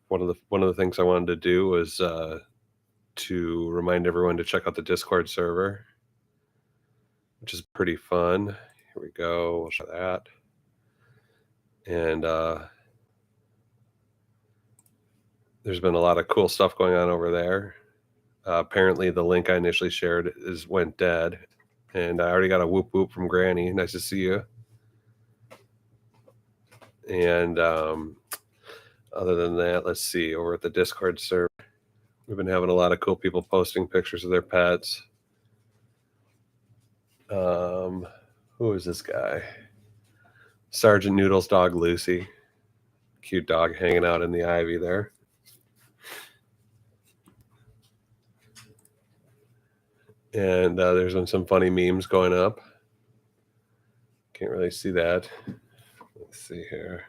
one of the things I wanted to do was to remind everyone to check out the Discord server, which is pretty fun. Here we go. We'll show that. And there's been a lot of cool stuff going on over there. Apparently, the link I initially shared went dead, and I already got a whoop whoop from Granny. Nice to see you. And other than that, let's see. Over at the Discord server, we've been having a lot of cool people posting pictures of their pets. Who is this guy? Sergeant Noodle's dog, Lucy. Cute dog hanging out in the ivy there. And there's been some funny memes going up. Can't really see that. Let's see here.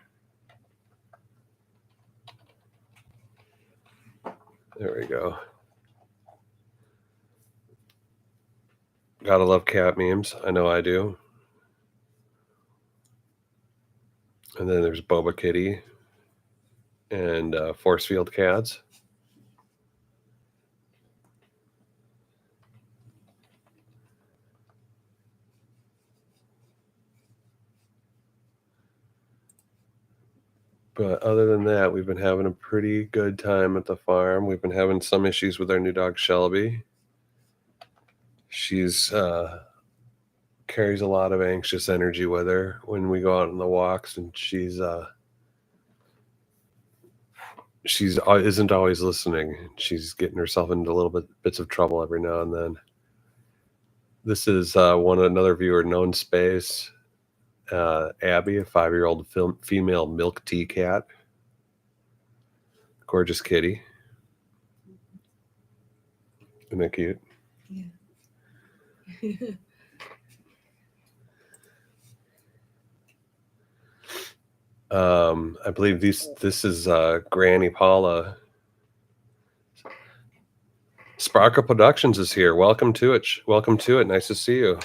There we go. Gotta love cat memes. I know I do. And then there's Boba Kitty and force field cats. But other than that, we've been having a pretty good time at the farm. We've been having some issues with our new dog, Shelby. She's carries a lot of anxious energy with her when we go out on the walks, and she's isn't always listening. She's getting herself into bits of trouble every now and then. This is another viewer, Known Space. Abby, a 5-year-old female milk tea cat. Gorgeous kitty. Isn't that cute? Yeah. I believe this is Granny Paula. Sparkle Productions is here. Welcome to it. Welcome to it. Nice to see you.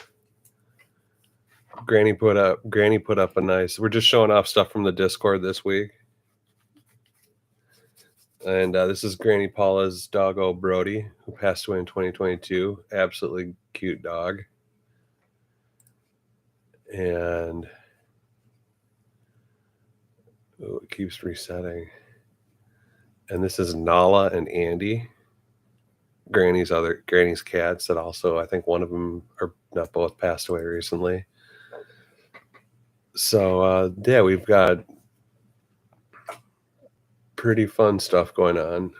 Granny put up a nice. We're just showing off stuff from the Discord this week. And this is Granny Paula's doggo Brody, who passed away in 2022. Absolutely cute dog. And it keeps resetting. And this is Nala and Andy, Granny's cats that also, I think one of them, or not both, passed away recently. So yeah, we've got pretty fun stuff going on.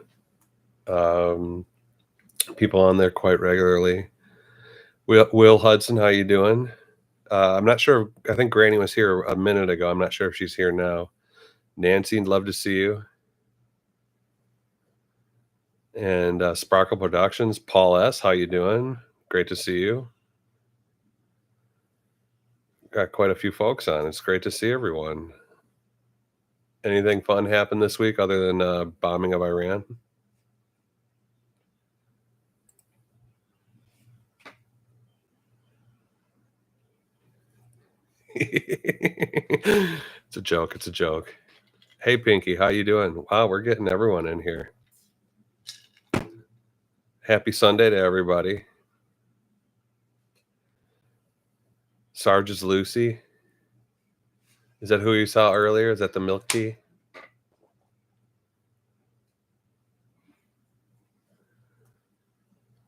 People on there quite regularly. Will Hudson, how you doing? I'm not sure. I think Granny was here a minute ago. I'm not sure if she's here now. Nancy, love to see you. And Sparkle Productions, Paul S., how you doing? Great to see you. Got quite a few folks on. It's great to see everyone. Anything fun happened this week other than bombing of Iran? It's a joke. It's a joke. Hey, Pinky, how you doing? Wow, we're getting everyone in here. Happy Sunday to everybody. Sarge is Lucy. Is that who you saw earlier? Is that the milk tea?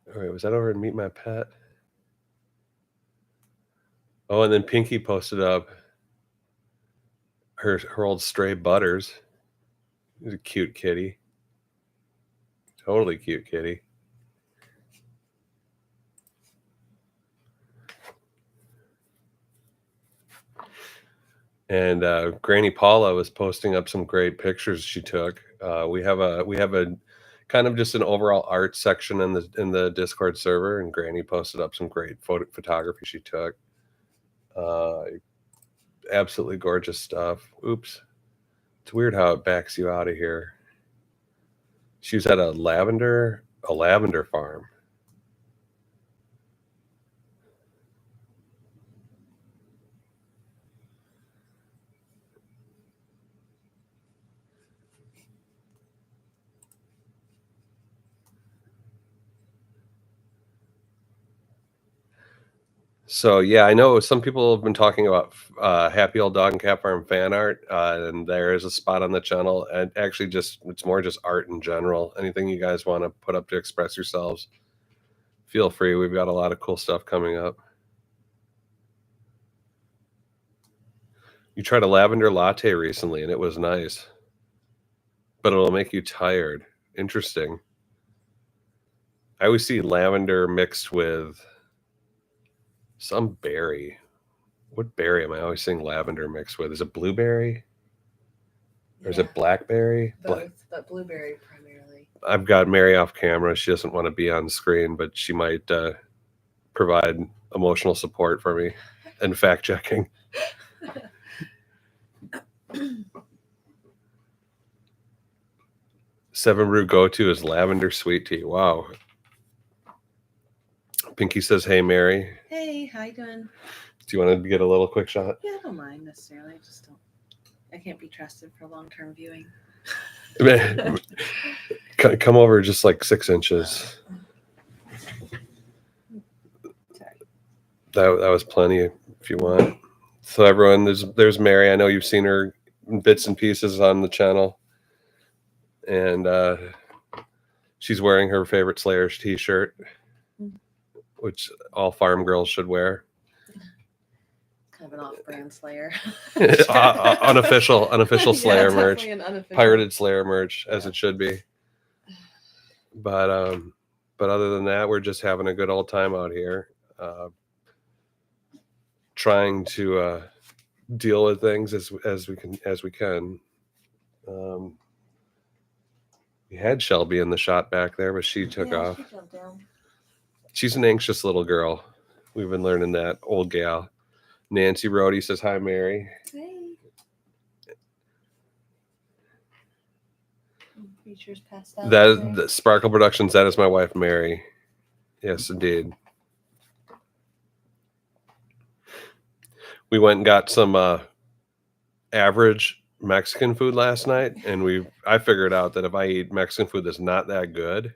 All right, was that over in Meet My Pet? Oh, and then Pinky posted up her old stray Butters. He's a cute kitty. Totally cute kitty. And Granny Paula was posting up some great pictures she took. We have a kind of just an overall art section in the Discord server, and Granny posted up some great photography she took. Absolutely gorgeous stuff. Oops, it's weird how it backs you out of here. She was at a lavender farm. So yeah, I know some people have been talking about Happy Old Dog and Cat Farm fan art, and there is a spot on the channel. And actually, just it's more just art in general. Anything you guys want to put up to express yourselves, feel free. We've got a lot of cool stuff coming up. You tried a lavender latte recently, and it was nice, but it'll make you tired. Interesting. I always see lavender mixed with some berry. What berry am I always seeing lavender mixed with? Is it blueberry? Or is Yeah, it blackberry? both, but blueberry primarily. I've got Mary off camera. She doesn't want to be on screen, but she might provide emotional support for me and fact checking. Seven brew go to is lavender sweet tea. Wow. Pinky says, "Hey Mary, Hey, how you doing? do you want to get a little quick shot?" Yeah, I don't mind necessarily. I just don't. I can't be trusted for long-term viewing. Come over just like 6 inches. Sorry. That was plenty if you want. So everyone, there's Mary. I know you've seen her in bits and pieces on the channel, and she's wearing her favorite Slayers t-shirt, which all farm girls should wear. Kind of an off-brand Slayer. Unofficial Slayer merch, unofficial. pirated Slayer merch, as it should be. But other than that, we're just having a good old time out here, trying to deal with things as we can. We had Shelby in the shot back there, but she took off. She jumped down. She's an anxious little girl. We've been learning that. Old gal. Nancy Rhodey says, "Hi, Mary." Hey. Features passed out. That the Sparkle Productions. That is my wife, Mary. Yes, indeed. We went and got some average Mexican food last night, and I figured out that if I eat Mexican food that's not that good,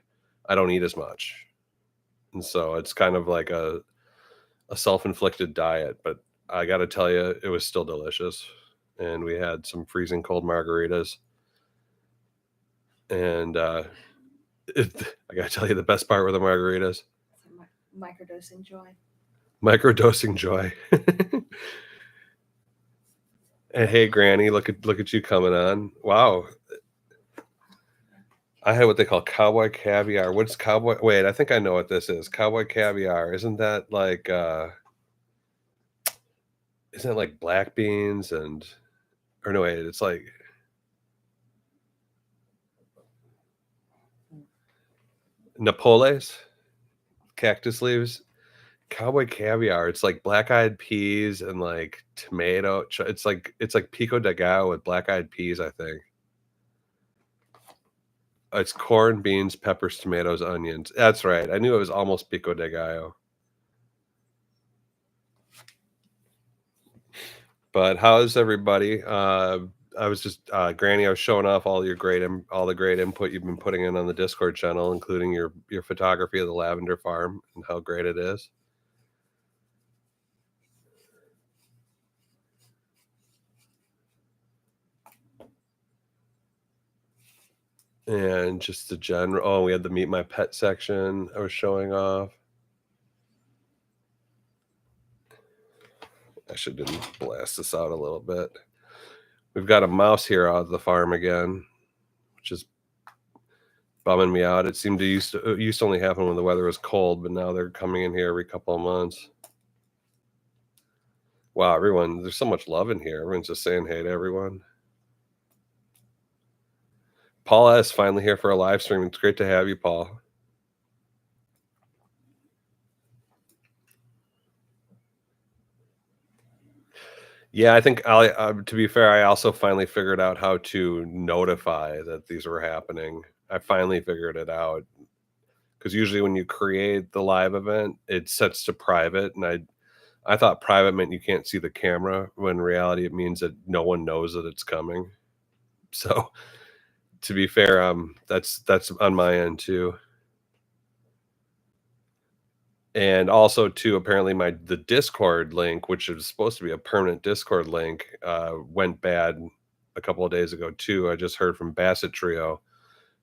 I don't eat as much. And so it's kind of like a self-inflicted diet, but I got to tell you, it was still delicious. And we had some freezing cold margaritas. And I got to tell you, the best part were the margaritas. Microdosing joy. Microdosing joy. And hey, Granny, look at you coming on. Wow. I had what they call cowboy caviar. What's cowboy? Wait, I think I know what this is. Cowboy caviar. Isn't that like black beans or no, wait, it's like napoles, cactus leaves. Cowboy caviar. It's like black-eyed peas and like tomato. It's like pico de gallo with black-eyed peas, I think. It's corn, beans, peppers, tomatoes, onions. That's right. I knew it was almost pico de gallo. But how's everybody? I was just Granny. I was showing off all the great input you've been putting in on the Discord channel, including your photography of the lavender farm and how great it is. And just the general. Oh, we had the meet my pet section I was showing off. I should blast this out a little bit. We've got a mouse here out of the farm again, which is bumming me out. It used to only happen when the weather was cold, but now they're coming in here every couple of months. Wow, everyone, there's so much love in here. Everyone's just saying hey to everyone. Paul S. finally here for a live stream. It's great to have you, Paul. Yeah, I think to be fair, I also finally figured out how to notify that these were happening. I finally figured it out, because usually when you create the live event, it sets to private, and I thought private meant you can't see the camera, when in reality it means that no one knows that it's coming. So to be fair, that's on my end too. And also too, apparently the Discord link, which is supposed to be a permanent Discord link, went bad a couple of days ago too. I just heard from Bassett Trio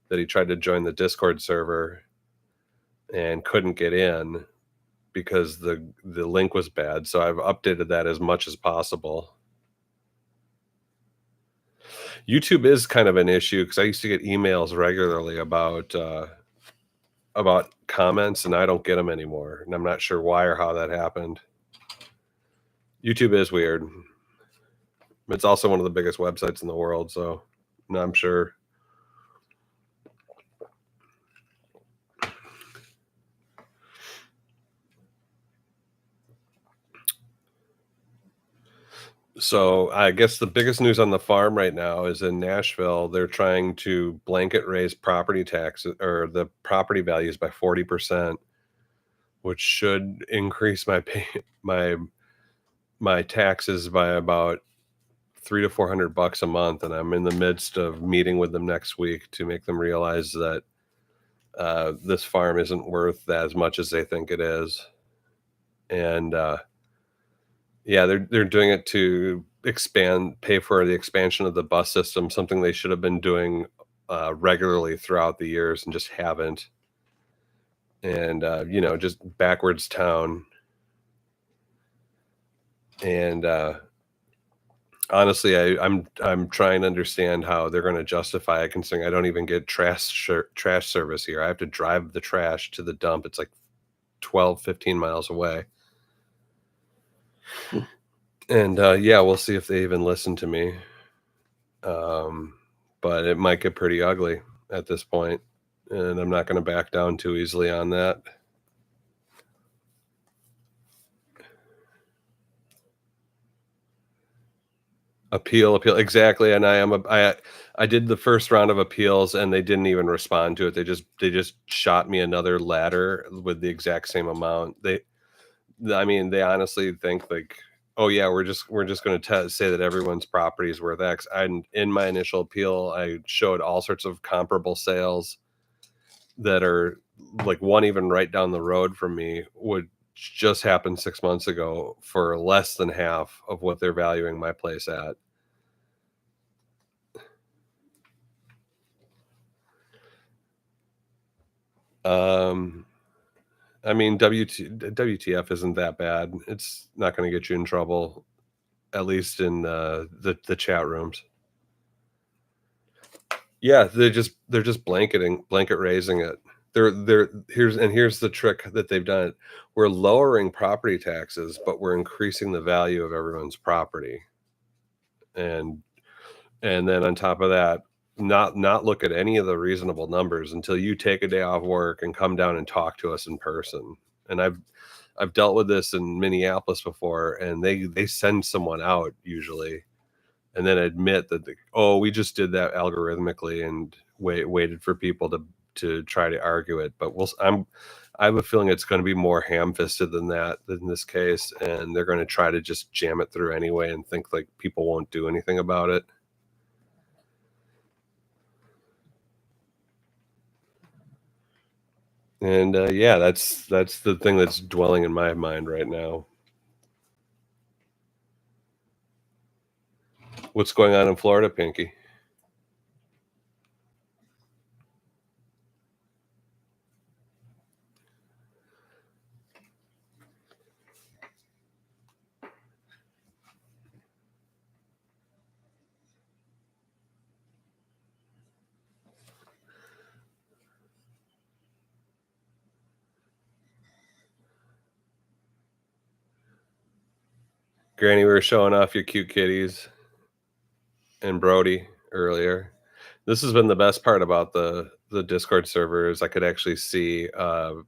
that he tried to join the Discord server and couldn't get in because the link was bad. So I've updated that as much as possible. YouTube is kind of an issue because I used to get emails regularly about comments, and I don't get them anymore, and I'm not sure why or how that happened. YouTube is weird. It's also one of the biggest websites in the world, so I'm sure. So I guess the biggest news on the farm right now is in Nashville. They're trying to blanket raise property taxes or the property values by 40%, which should increase my taxes by about $300 to $400 a month. And I'm in the midst of meeting with them next week to make them realize that this farm isn't worth as much as they think it is. And yeah, they're doing it to pay for the expansion of the bus system, something they should have been doing regularly throughout the years and just haven't. And just backwards town. And honestly, I'm trying to understand how they're going to justify it, considering I don't even get trash service here. I have to drive the trash to the dump. It's like 12-15 miles away. And yeah, we'll see if they even listen to me. But it might get pretty ugly at this point, and I'm not going to back down too easily on that. Appeal, exactly. And I did the first round of appeals, and they didn't even respond to it. They just shot me another ladder with the exact same amount. I mean, they honestly think like, oh yeah, we're just going to say that everyone's property is worth X. And in my initial appeal, I showed all sorts of comparable sales that are like one even right down the road from me would just happen 6 months ago for less than half of what they're valuing my place at. I mean, WTF isn't that bad. It's not going to get you in trouble, at least in the chat rooms. Yeah, they're just blanket raising it. Here's the trick that they've done. We're lowering property taxes, but we're increasing the value of everyone's property. And then on top of that, not look at any of the reasonable numbers until you take a day off work and come down and talk to us in person. And I've dealt with this in Minneapolis before, and they send someone out usually and then admit that we just did that algorithmically and waited for people to try to argue it. But I have a feeling it's going to be more ham-fisted than that in this case, and they're going to try to just jam it through anyway and think like people won't do anything about it. And yeah, that's the thing that's dwelling in my mind right now. What's going on in Florida, Pinky? Granny, we were showing off your cute kitties and Brody earlier. This has been the best part about the Discord servers. I could actually see who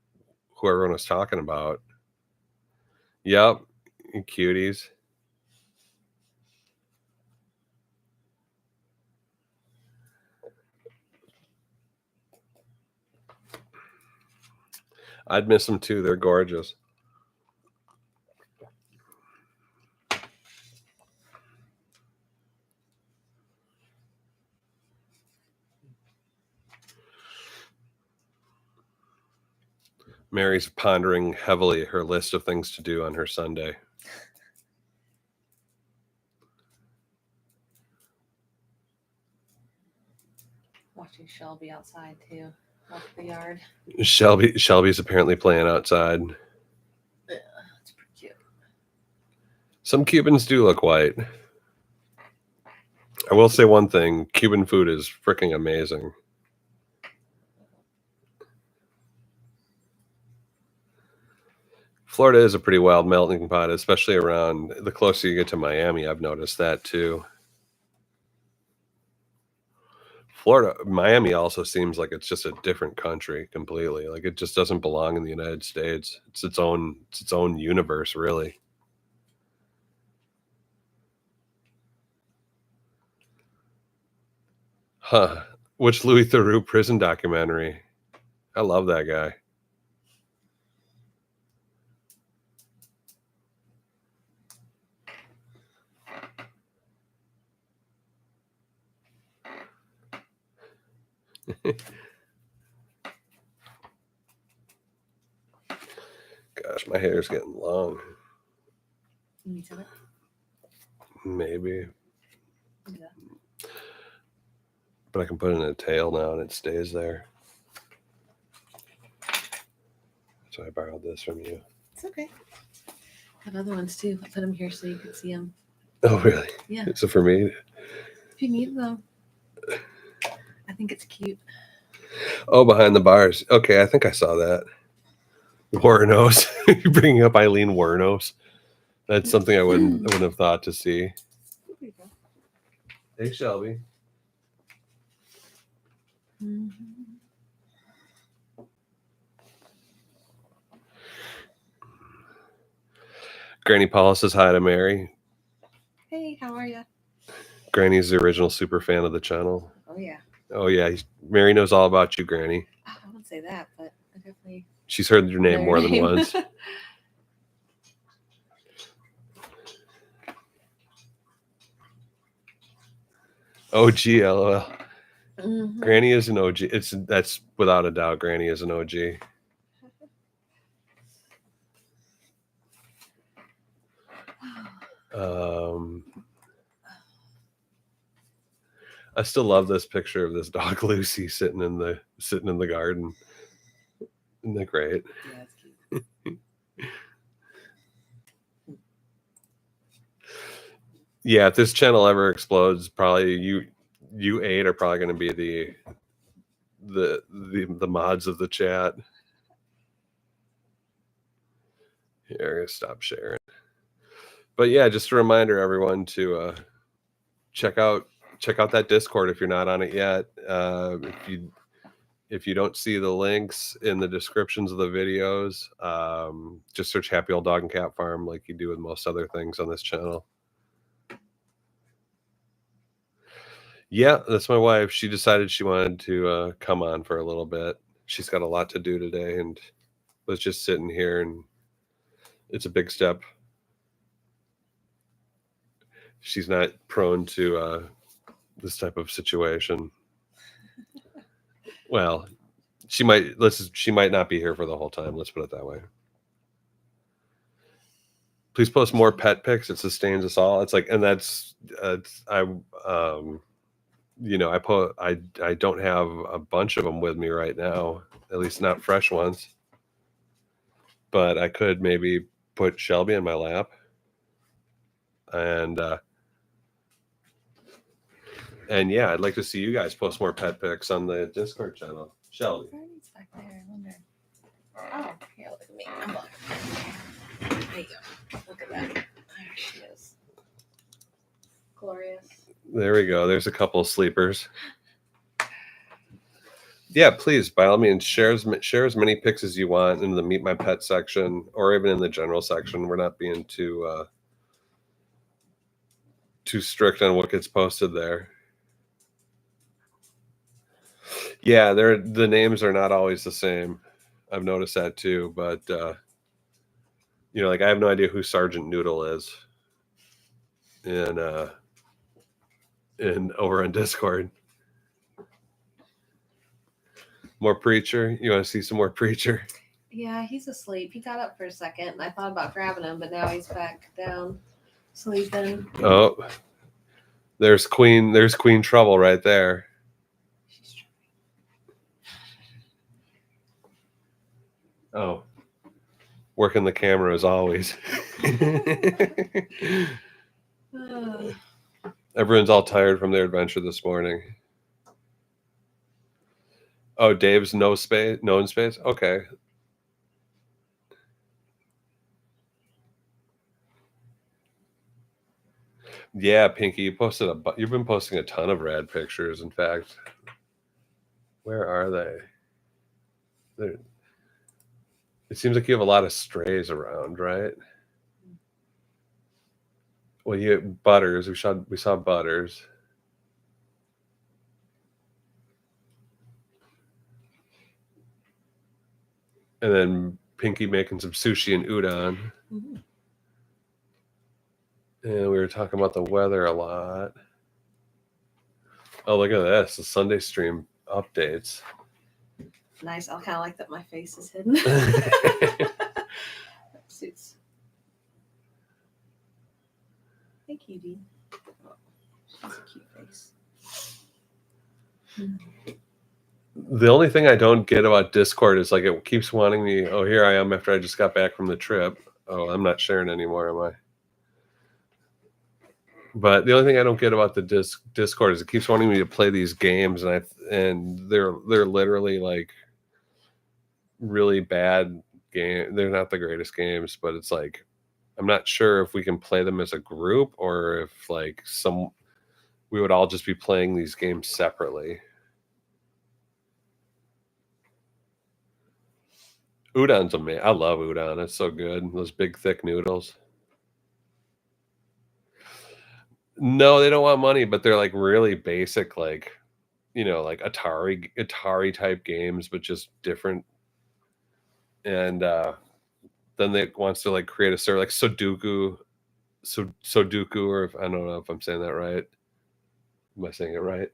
everyone was talking about. Yep, cuties. I'd miss them too. They're gorgeous. Mary's pondering heavily her list of things to do on her Sunday. Watching Shelby outside too. Walk the yard. Shelby's apparently playing outside. Yeah, that's pretty cute. Some Cubans do look white. I will say one thing, Cuban food is freaking amazing. Florida is a pretty wild melting pot, especially around the closer you get to Miami. I've noticed that too. Miami also seems like it's just a different country completely. Like it just doesn't belong in the United States. It's its own universe, really. Huh. Which Louis Theroux prison documentary? I love that guy. Gosh, my hair's getting long. Me too. Maybe. Yeah. But I can put it in a tail now and it stays there. So I borrowed this from you. It's okay. I have other ones too. I put them here so you can see them. Oh, really? Yeah. Is it for me? If you need them. I think it's cute. Oh, behind the bars. Okay, I think I saw that. Wernos. You're bringing up Eileen Wernos. That's something I wouldn't have thought to see. There you go. Hey, Shelby. Mm-hmm. Granny Paula says hi to Mary. Hey, how are you? Granny's the original super fan of the channel. Oh yeah. Oh yeah, Mary knows all about you, Granny. I wouldn't say that, but I definitely. She's heard your name more than once. OG, LOL. Mm-hmm. Granny is an OG. That's without a doubt. Granny is an OG. I still love this picture of this dog Lucy sitting in the garden. Isn't that great? Yeah, it's cute. Yeah, if this channel ever explodes, probably you 8 are probably going to be the mods of the chat. Here, I'm gonna stop sharing. But yeah, just a reminder, everyone, to check out that Discord if you're not on it yet. If you don't see the links in the descriptions of the videos, just search Happy Old Dog and Cat Farm like you do with most other things on this channel. Yeah, that's my wife. She decided she wanted to come on for a little bit. She's got a lot to do today and was just sitting here, and it's a big step. She's not prone to this type of situation. Well, she might not be here for the whole time. Let's put it that way. Please post more pet pics. It sustains us all. It's like, and that's I don't have a bunch of them with me right now, at least not fresh ones. But I could maybe put Shelby in my lap, and yeah, I'd like to see you guys post more pet pics on the Discord channel. Shelby. Bernie's back there. I wonder. Oh, here, look at me. I'm looking. There you go. Look at that. There she is. Glorious. There we go. There's a couple of sleepers. Yeah, please, by all means, share as many pics as you want in the Meet My Pet section, or even in the general section. We're not being too strict on what gets posted there. Yeah, the names are not always the same. I've noticed that too, but like I have no idea who Sergeant Noodle is in over on Discord. More Preacher? You want to see some more Preacher? Yeah, he's asleep. He got up for a second, and I thought about grabbing him, but now he's back down sleeping. Oh, there's Queen Trouble right there. She's Oh, working the camera as always. Everyone's all tired from their adventure this morning. Oh, Dave's no in space. Okay. Yeah, Pinky, you've been posting a ton of rad pictures. In fact, where are they? It seems like you have a lot of strays around, right? Well, you had Butters. We saw Butters. And then Pinky making some sushi and udon. Mm-hmm. And we were talking about the weather a lot. Oh, look at this. The Sunday stream updates. Nice. I kind of like that my face is hidden. Suits. Hey, cutie. Oh, she's a cute face. The only thing I don't get about Discord is like it keeps wanting me. Oh, here I am after I just got back from the trip. Oh, I'm not sharing anymore, am I? But the only thing I don't get about the Discord is it keeps wanting me to play these games, and they're literally like really bad game. They're not the greatest games, but it's like I'm not sure if we can play them as a group or if like we would all just be playing these games separately. Udon's amazing. I love udon. It's so good. Those big thick noodles. No, they don't want money, but they're like really basic, like like Atari type games, but just different. And then they wants to like create a server like Sudoku, or I don't know if I'm saying that right. Am I saying it right?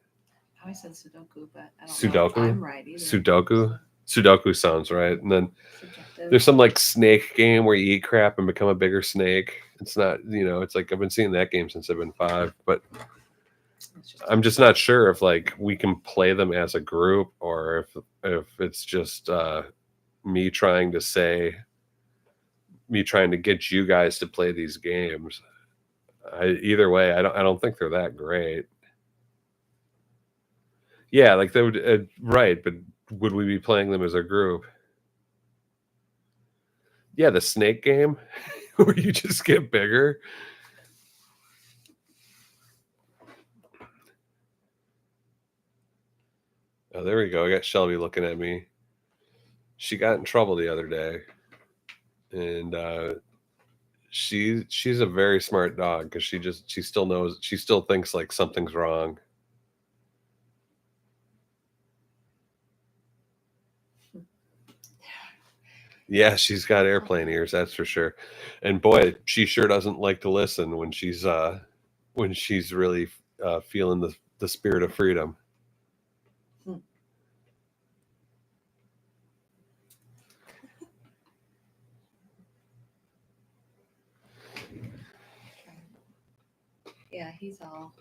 I always said Sudoku, but I don't Sudoku? know if I'm right either. Sudoku sounds right. And then there's some like snake game where you eat crap and become a bigger snake. It's not, it's like I've been seeing that game since I've been 5, but I'm just not sure if like we can play them as a group or if it's just me trying to get you guys to play these games. Either way, I don't think they're that great. Yeah, like they would right, but would we be playing them as a group? Yeah, the snake game where you just get bigger. Oh, there we go. I got Shelby looking at me. She got in trouble the other day, and she's a very smart dog because she still thinks like something's wrong. Yeah, she's got airplane ears, that's for sure. And boy, she sure doesn't like to listen when she's really feeling the spirit of freedom. Yeah, he's all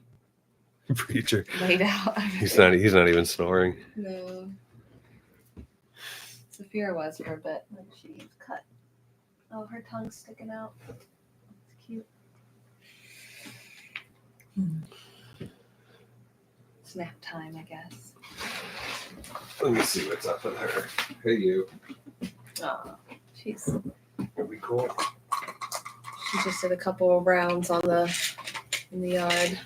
Preacher laid out. He's not even snoring. No. Sophia was for a bit when she cut. Oh, her tongue's sticking out. It's cute. It's nap time, I guess. Let me see what's up with her. Hey, you. Oh, she's. It'll be cool. She just did a couple of rounds in the yard.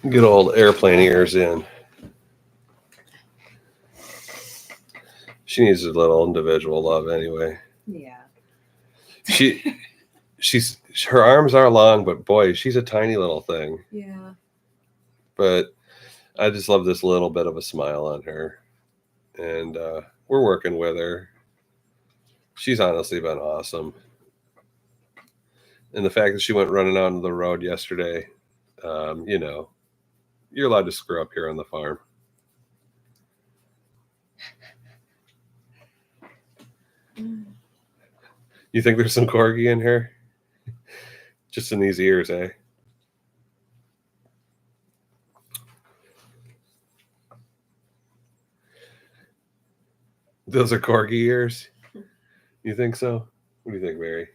Good old airplane ears in. She needs a little individual love anyway. Yeah. Her arms are long, but boy, she's a tiny little thing. Yeah. But I just love this little bit of a smile on her. And we're working with her. She's honestly been awesome. And the fact that she went running out on the road yesterday, you're allowed to screw up here on the farm. You think there's some corgi in here? Just in these ears, eh? Those are corgi ears? You think so? What do you think, Mary?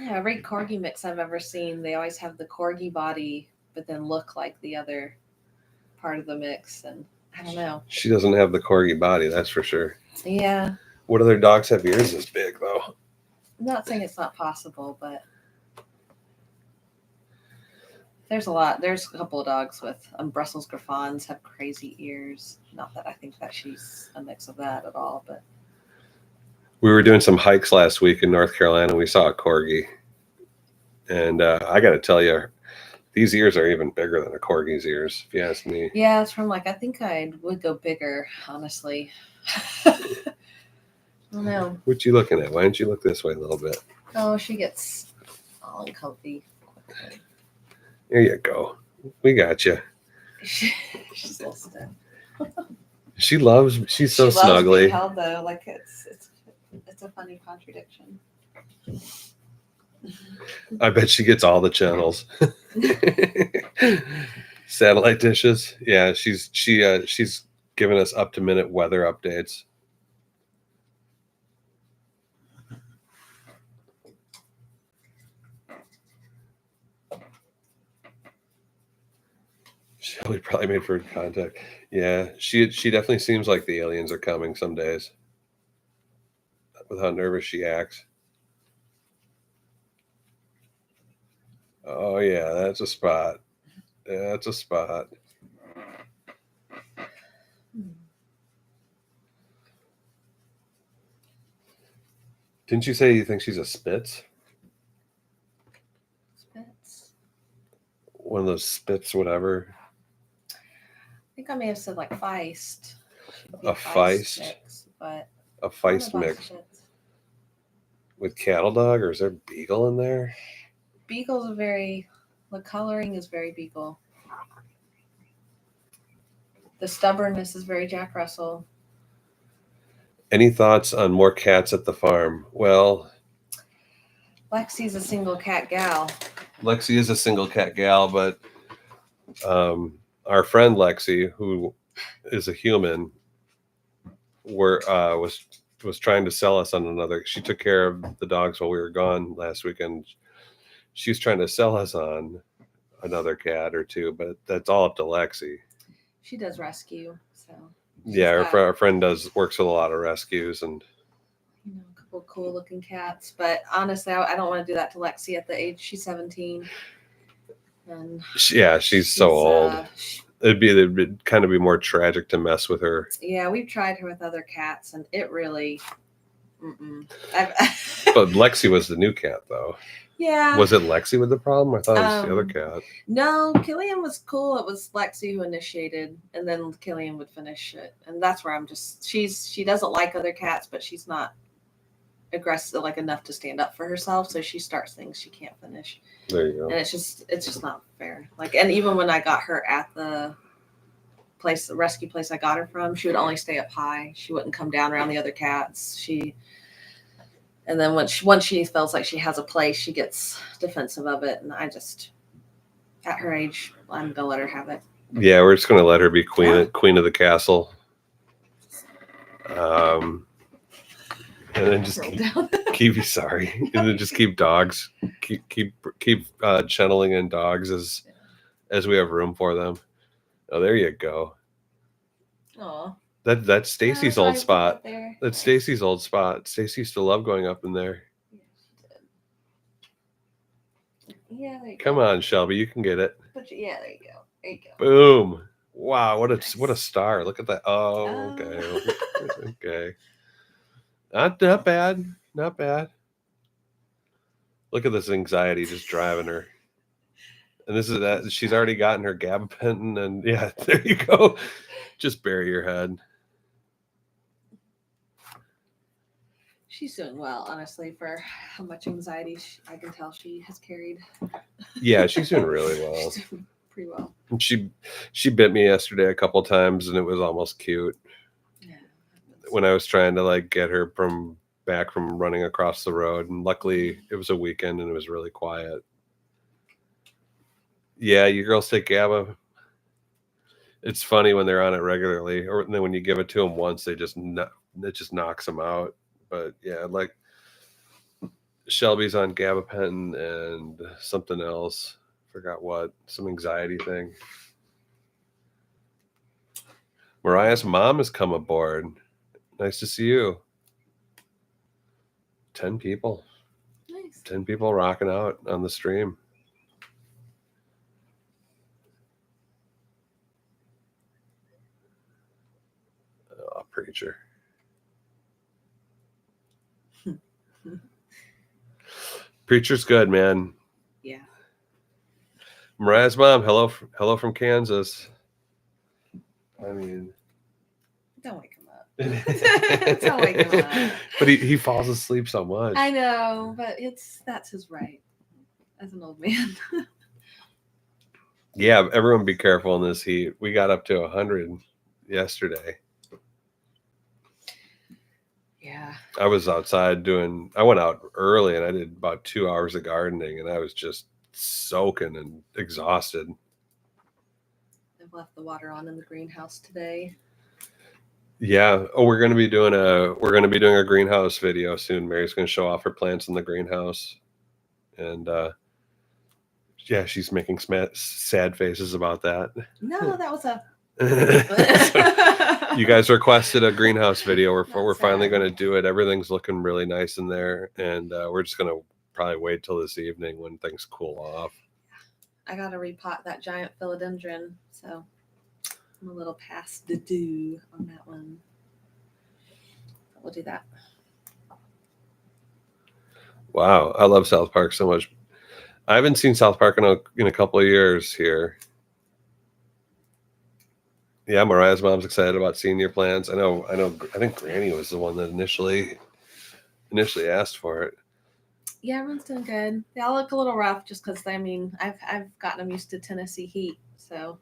Yeah, every corgi mix I've ever seen, they always have the corgi body, but then look like the other part of the mix. And I don't know. She doesn't have the corgi body, that's for sure. Yeah. What other dogs have ears this big, though? I'm not saying it's not possible, but there's a lot. There's a couple of dogs with Brussels Griffons have crazy ears. Not that I think that she's a mix of that at all, but We were doing some hikes last week in North Carolina, and we saw a corgi. And I got to tell you, these ears are even bigger than a corgi's ears, if you ask me. yeah, it's from like, I think I would go bigger, honestly. I don't know. What you looking at? Why don't you look this way a little bit? Oh, she gets all uncomfy. There you go. We got you. She's a little stiff. She's so she loves being snuggly. held, though. Like it's a funny contradiction. I bet she gets all the channels. Satellite dishes. Yeah, she's giving us up-to-minute weather updates. Shelly probably made for contact. Yeah, she definitely seems like the aliens are coming some days. With how nervous she acts. Oh yeah, that's a spot. That's a spot. Didn't you say you think she's a Spitz? Spitz. One of those Spitz, whatever. I think I may have said like Feist. A Feist mix, but a Feist mix with cattle dog, or is there Beagle in there? Beagle's the coloring is very Beagle. The stubbornness is very Jack Russell. Any thoughts on more cats at the farm? Well, Lexi's a single cat gal. Lexi is a single cat gal, but our friend Lexi, who is a human, was trying to sell us on another. She took care of the dogs while we were gone last weekend. She was trying to sell us on another cat or two, but that's all up to Lexi. She does rescue, so yeah, our friend works with a lot of rescues and a couple of cool looking cats. But honestly, I don't want to do that to Lexi at the age she's 17. And she's so old. It'd kind of be more tragic to mess with her. Yeah, we've tried her with other cats, and it really. But Lexi was the new cat, though. Yeah. Was it Lexi with the problem? I thought it was the other cat. No, Killian was cool. It was Lexi who initiated, and then Killian would finish it. And that's where I'm just. She doesn't like other cats, but she's not aggressive like enough to stand up for herself. So she starts things she can't finish. There you go. And it's just not fair. Like, and even when I got her at the rescue place I got her from, she would only stay up high. She wouldn't come down around the other cats. And then once she feels like she has a place, she gets defensive of it. And I just, at her age, I'm gonna let her have it. Yeah, we're just gonna let her be queen of the castle. And then just keep sorry, and then just keep dogs, keep channeling in dogs as we have room for them. Oh, there you go. Oh. That's Stacy's old spot. That's Stacy's old spot. Stacy used to love going up in there. Yeah, there you Come on, Shelby, you can get it. Yeah, there you go. There you go. Boom! Wow, what a star! Look at that. Oh, okay, okay. Not bad. Not bad. Look at this anxiety just driving her. And this is that she's already gotten her gabapentin, and yeah, there you go. Just bury your head. She's doing well, honestly, for how much anxiety I can tell she has carried. Yeah, she's doing really well. She's doing pretty well. And she bit me yesterday a couple times, and it was almost cute. Yeah. when I was trying to like get her back from running across the road, and luckily it was a weekend and it was really quiet. Yeah, you girls take GABA. It's funny when they're on it regularly, or then when you give it to them once, it just knocks them out. But yeah, like Shelby's on gabapentin and something else. Forgot what, some anxiety thing. Mariah's mom has come aboard. Nice to see you. 10 people. Nice. 10 people rocking out on the stream. Oh, preacher. Preacher's good, man. Yeah. Mariah's mom, hello from Kansas. I mean, don't wake him up. Don't wake him up. But he falls asleep so much. I know, but that's his right as an old man. Yeah, everyone be careful in this heat. We got up to 100 yesterday. Yeah. I was outside I went out early and I did about 2 hours of gardening and I was just soaking and exhausted. I've left the water on in the greenhouse today. Yeah. Oh, we're gonna be doing a greenhouse video soon. Mary's gonna show off her plants in the greenhouse. And yeah, she's making sad faces about that. No, that was a you guys requested a greenhouse video. We're finally going to do it. Everything's looking really nice in there, and we're just going to probably wait till this evening when things cool off. I got to repot that giant philodendron, so I'm a little past the due on that one. We'll do that. Wow, I love South Park so much. I haven't seen South Park in a couple of years here. Yeah, Mariah's mom's excited about seeing your plans. I know. I think Granny was the one that initially asked for it. Yeah, everyone's doing good. They all look a little rough just because, I mean, I've gotten them used to Tennessee heat. So,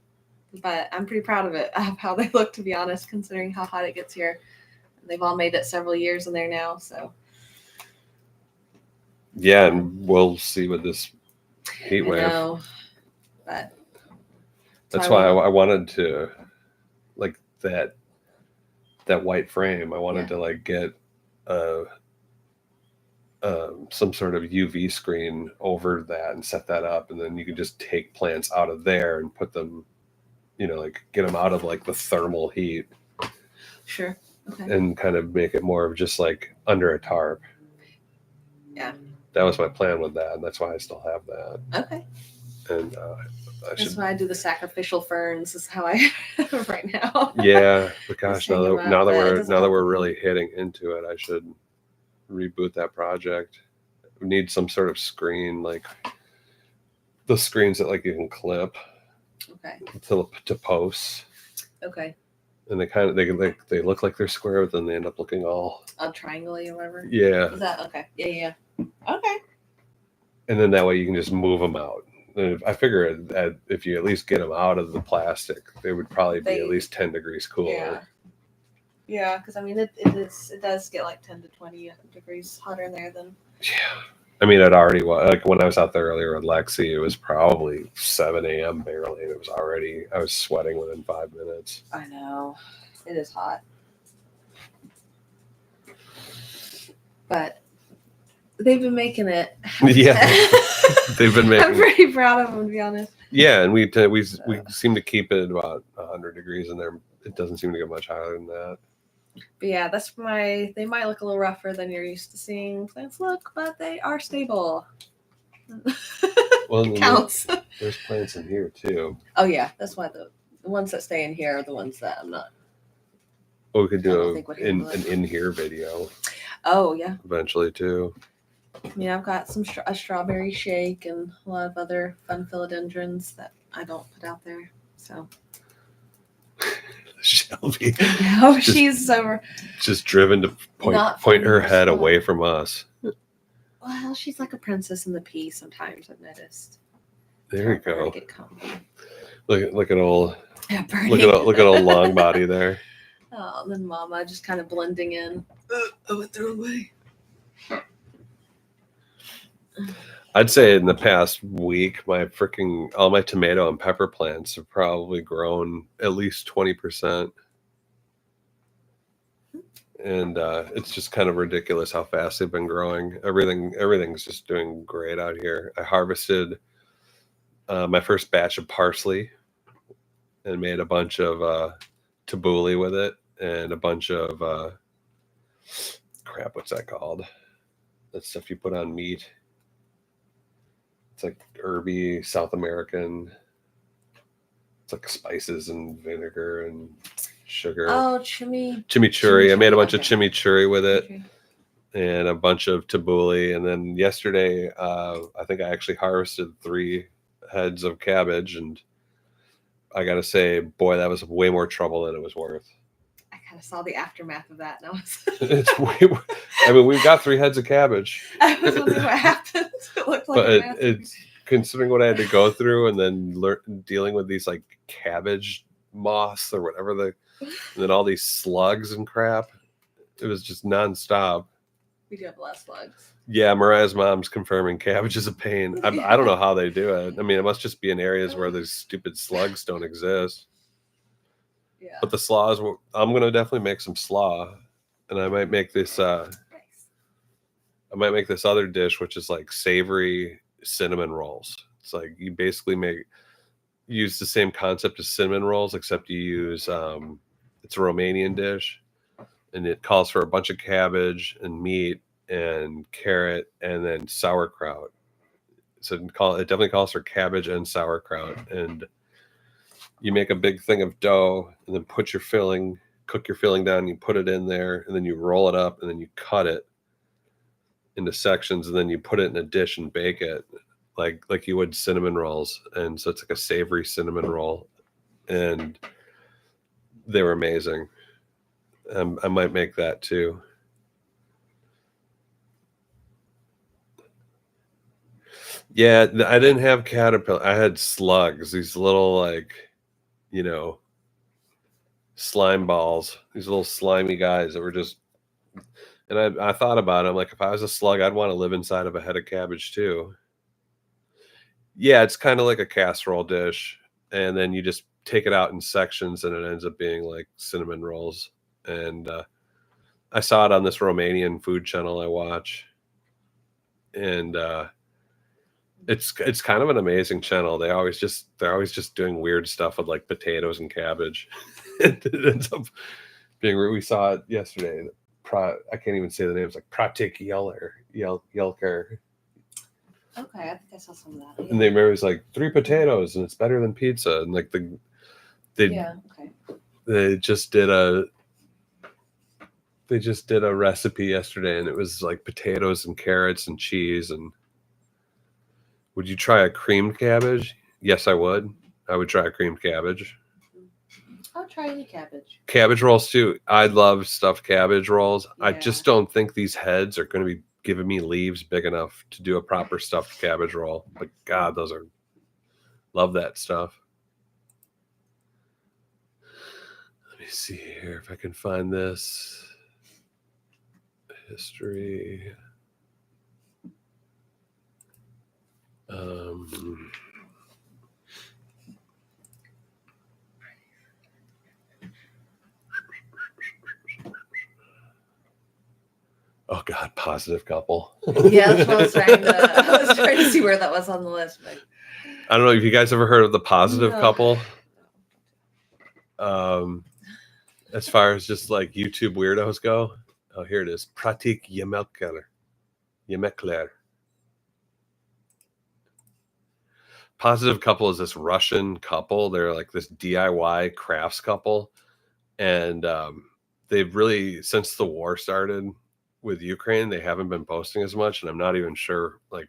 but I'm pretty proud of how they look, to be honest, considering how hot it gets here. They've all made it several years in there now. So. Yeah, and we'll see with this heat wave. I know, but that's why I wanted to. Like that white frame, I wanted to like get some sort of UV screen over that and set that up, and then you can just take plants out of there and put them, like get them out of like the thermal heat. Sure. Okay. And kind of make it more of just like under a tarp. Yeah. That was my plan with that, and that's why I still have that. Okay. And that's why I do the sacrificial ferns. Is how I right now. Yeah, but gosh, now that we're really hitting into it, I should reboot that project. We need some sort of screen, like the screens that like you can clip. Okay. To posts. Okay. And they look like they're square, but then they end up looking all triangle-y or whatever. Yeah. Is that okay? Yeah. Okay. And then that way you can just move them out. I figure that if you at least get them out of the plastic, they would probably be at least 10 degrees cooler. Yeah, because I mean it does get like 10 to 20 degrees hotter in there than. Yeah, I mean it already was. Like when I was out there earlier with Lexi, it was probably 7 a.m. barely, and I was sweating within 5 minutes. I know, it is hot, but they've been making it. Yeah, they've been making. I'm pretty proud of them, to be honest. Yeah, and we seem to keep it about 100 degrees in there. It doesn't seem to get much higher than that. But yeah, they might look a little rougher than you're used to seeing plants look, but they are stable. Well, counts. There's plants in here too. Oh yeah, that's why the ones that stay in here are the ones that I'm not. Well, we could do an in-here video. Oh yeah. Eventually too. I mean, I've got a strawberry shake and a lot of other fun philodendrons that I don't put out there. So. Shelby. No, she's so. Just driven to point her head away from us. Well, she's like a princess in the pea sometimes, I've noticed. There you go. Look at old. Yeah, look at old long body there. Oh, and then Mama just kind of blending in. I went the wrong way. I'd say in the past week, all my tomato and pepper plants have probably grown at least 20%. And it's just kind of ridiculous how fast they've been growing. Everything's just doing great out here. I harvested my first batch of parsley and made a bunch of tabbouleh with it and a bunch of what's that called? That stuff you put on meat. It's like herby South American. It's like spices and vinegar and sugar. Oh, chimichurri. I made a bunch of chimichurri with it and a bunch of tabbouleh. And then yesterday, I think I actually harvested 3 heads of cabbage. And I got to say, boy, that was way more trouble than it was worth. I kind of saw the aftermath of that. And It's way. I mean, we've got 3 heads of cabbage. I was wondering what happened. It looked like it's considering what I had to go through, and then dealing with these like cabbage moths or whatever and then all these slugs and crap. It was just nonstop. We do have a lot of slugs. Yeah, Mariah's mom's confirming cabbage is a pain. I don't know how they do it. I mean, it must just be in areas where these stupid slugs don't exist. Yeah. But the slaws, I'm gonna definitely make some slaw, and I might make this. I might make this other dish, which is like savory cinnamon rolls. It's like you basically use the same concept as cinnamon rolls, except you use it's a Romanian dish, and it calls for a bunch of cabbage and meat and carrot and then sauerkraut. So it definitely calls for cabbage and sauerkraut. And you make a big thing of dough and then cook your filling down, you put it in there, and then you roll it up and then you cut it into sections, and then you put it in a dish and bake it like you would cinnamon rolls. And so it's like a savory cinnamon roll, and they were amazing. I might make that too. Yeah, I didn't have caterpillar. I had slugs, these little slime balls, these little slimy guys that were just. And I thought about it. I'm like, if I was a slug, I'd want to live inside of a head of cabbage too. Yeah, it's kind of like a casserole dish, and then you just take it out in sections, and it ends up being like cinnamon rolls. And I saw it on this Romanian food channel I watch, and it's kind of an amazing channel. They're always just doing weird stuff with like potatoes and cabbage. It ends up being. We saw it yesterday. I can't even say the name. It's like Pratik Yelker. Okay, I think I saw some of that. Yeah. And they remember it's like 3 potatoes and it's better than pizza. And like they just did a recipe yesterday, and it was like potatoes and carrots and cheese. And would you try a creamed cabbage? Yes, I would. I would try a creamed cabbage. I'll try any cabbage. Cabbage rolls too. I love stuffed cabbage rolls. Yeah. I just don't think these heads are going to be giving me leaves big enough to do a proper stuffed cabbage roll. But God, love that stuff. Let me see here if I can find this. History. Oh God, positive couple. Yeah, that's what I was trying to see where that was on the list. But I don't know if you guys ever heard of the positive couple. As far as just like YouTube weirdos go. Oh, here it is. Pratik Yemekler. Positive couple is this Russian couple. They're like this DIY crafts couple. And they've really, since the war started with Ukraine, they haven't been posting as much. And I'm not even sure like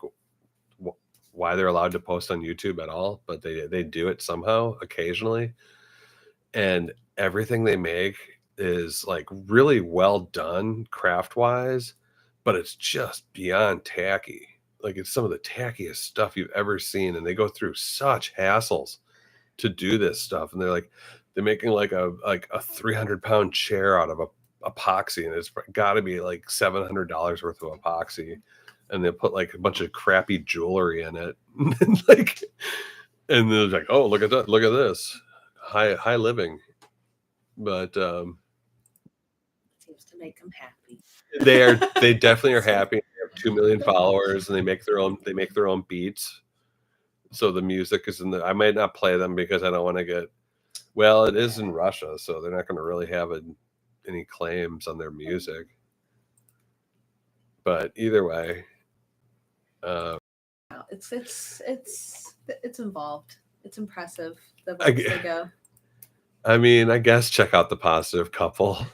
why they're allowed to post on YouTube at all. But they do it somehow occasionally. And everything they make is like really well done craft wise, but it's just beyond tacky. Like it's some of the tackiest stuff you've ever seen. And they go through such hassles to do this stuff. And they're like, They're making like a 300-pound chair out of a epoxy, and it's got to be like $700 worth of epoxy, and they put like a bunch of crappy jewelry in it, and like, and they're like, oh, look at that, look at this, high living, but Seems to make them happy. they definitely are happy. They have 2 million followers, and they make their own beats. So the music is in the. I might not play them because I don't want to get. Well, it is in Russia, so they're not going to really have any claims on their music. But either way, It's involved. It's impressive the I, ways they go. I mean, I guess check out the positive couple.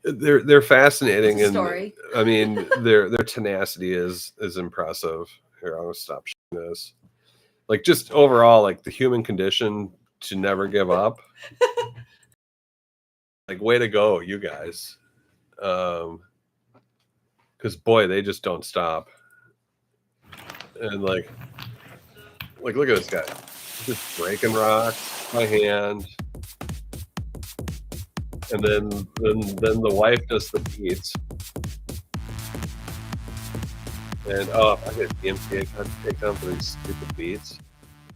They're fascinating, It's a and story. I mean their tenacity is impressive. Here, I'm gonna stop showing this. Like, just overall, like the human condition to never give up. Like, way to go, you guys. Because boy, they just don't stop. And like look at this guy, just breaking rocks by hand. And then the wife does the beats. And oh, if I get DMCA take down for these stupid beats,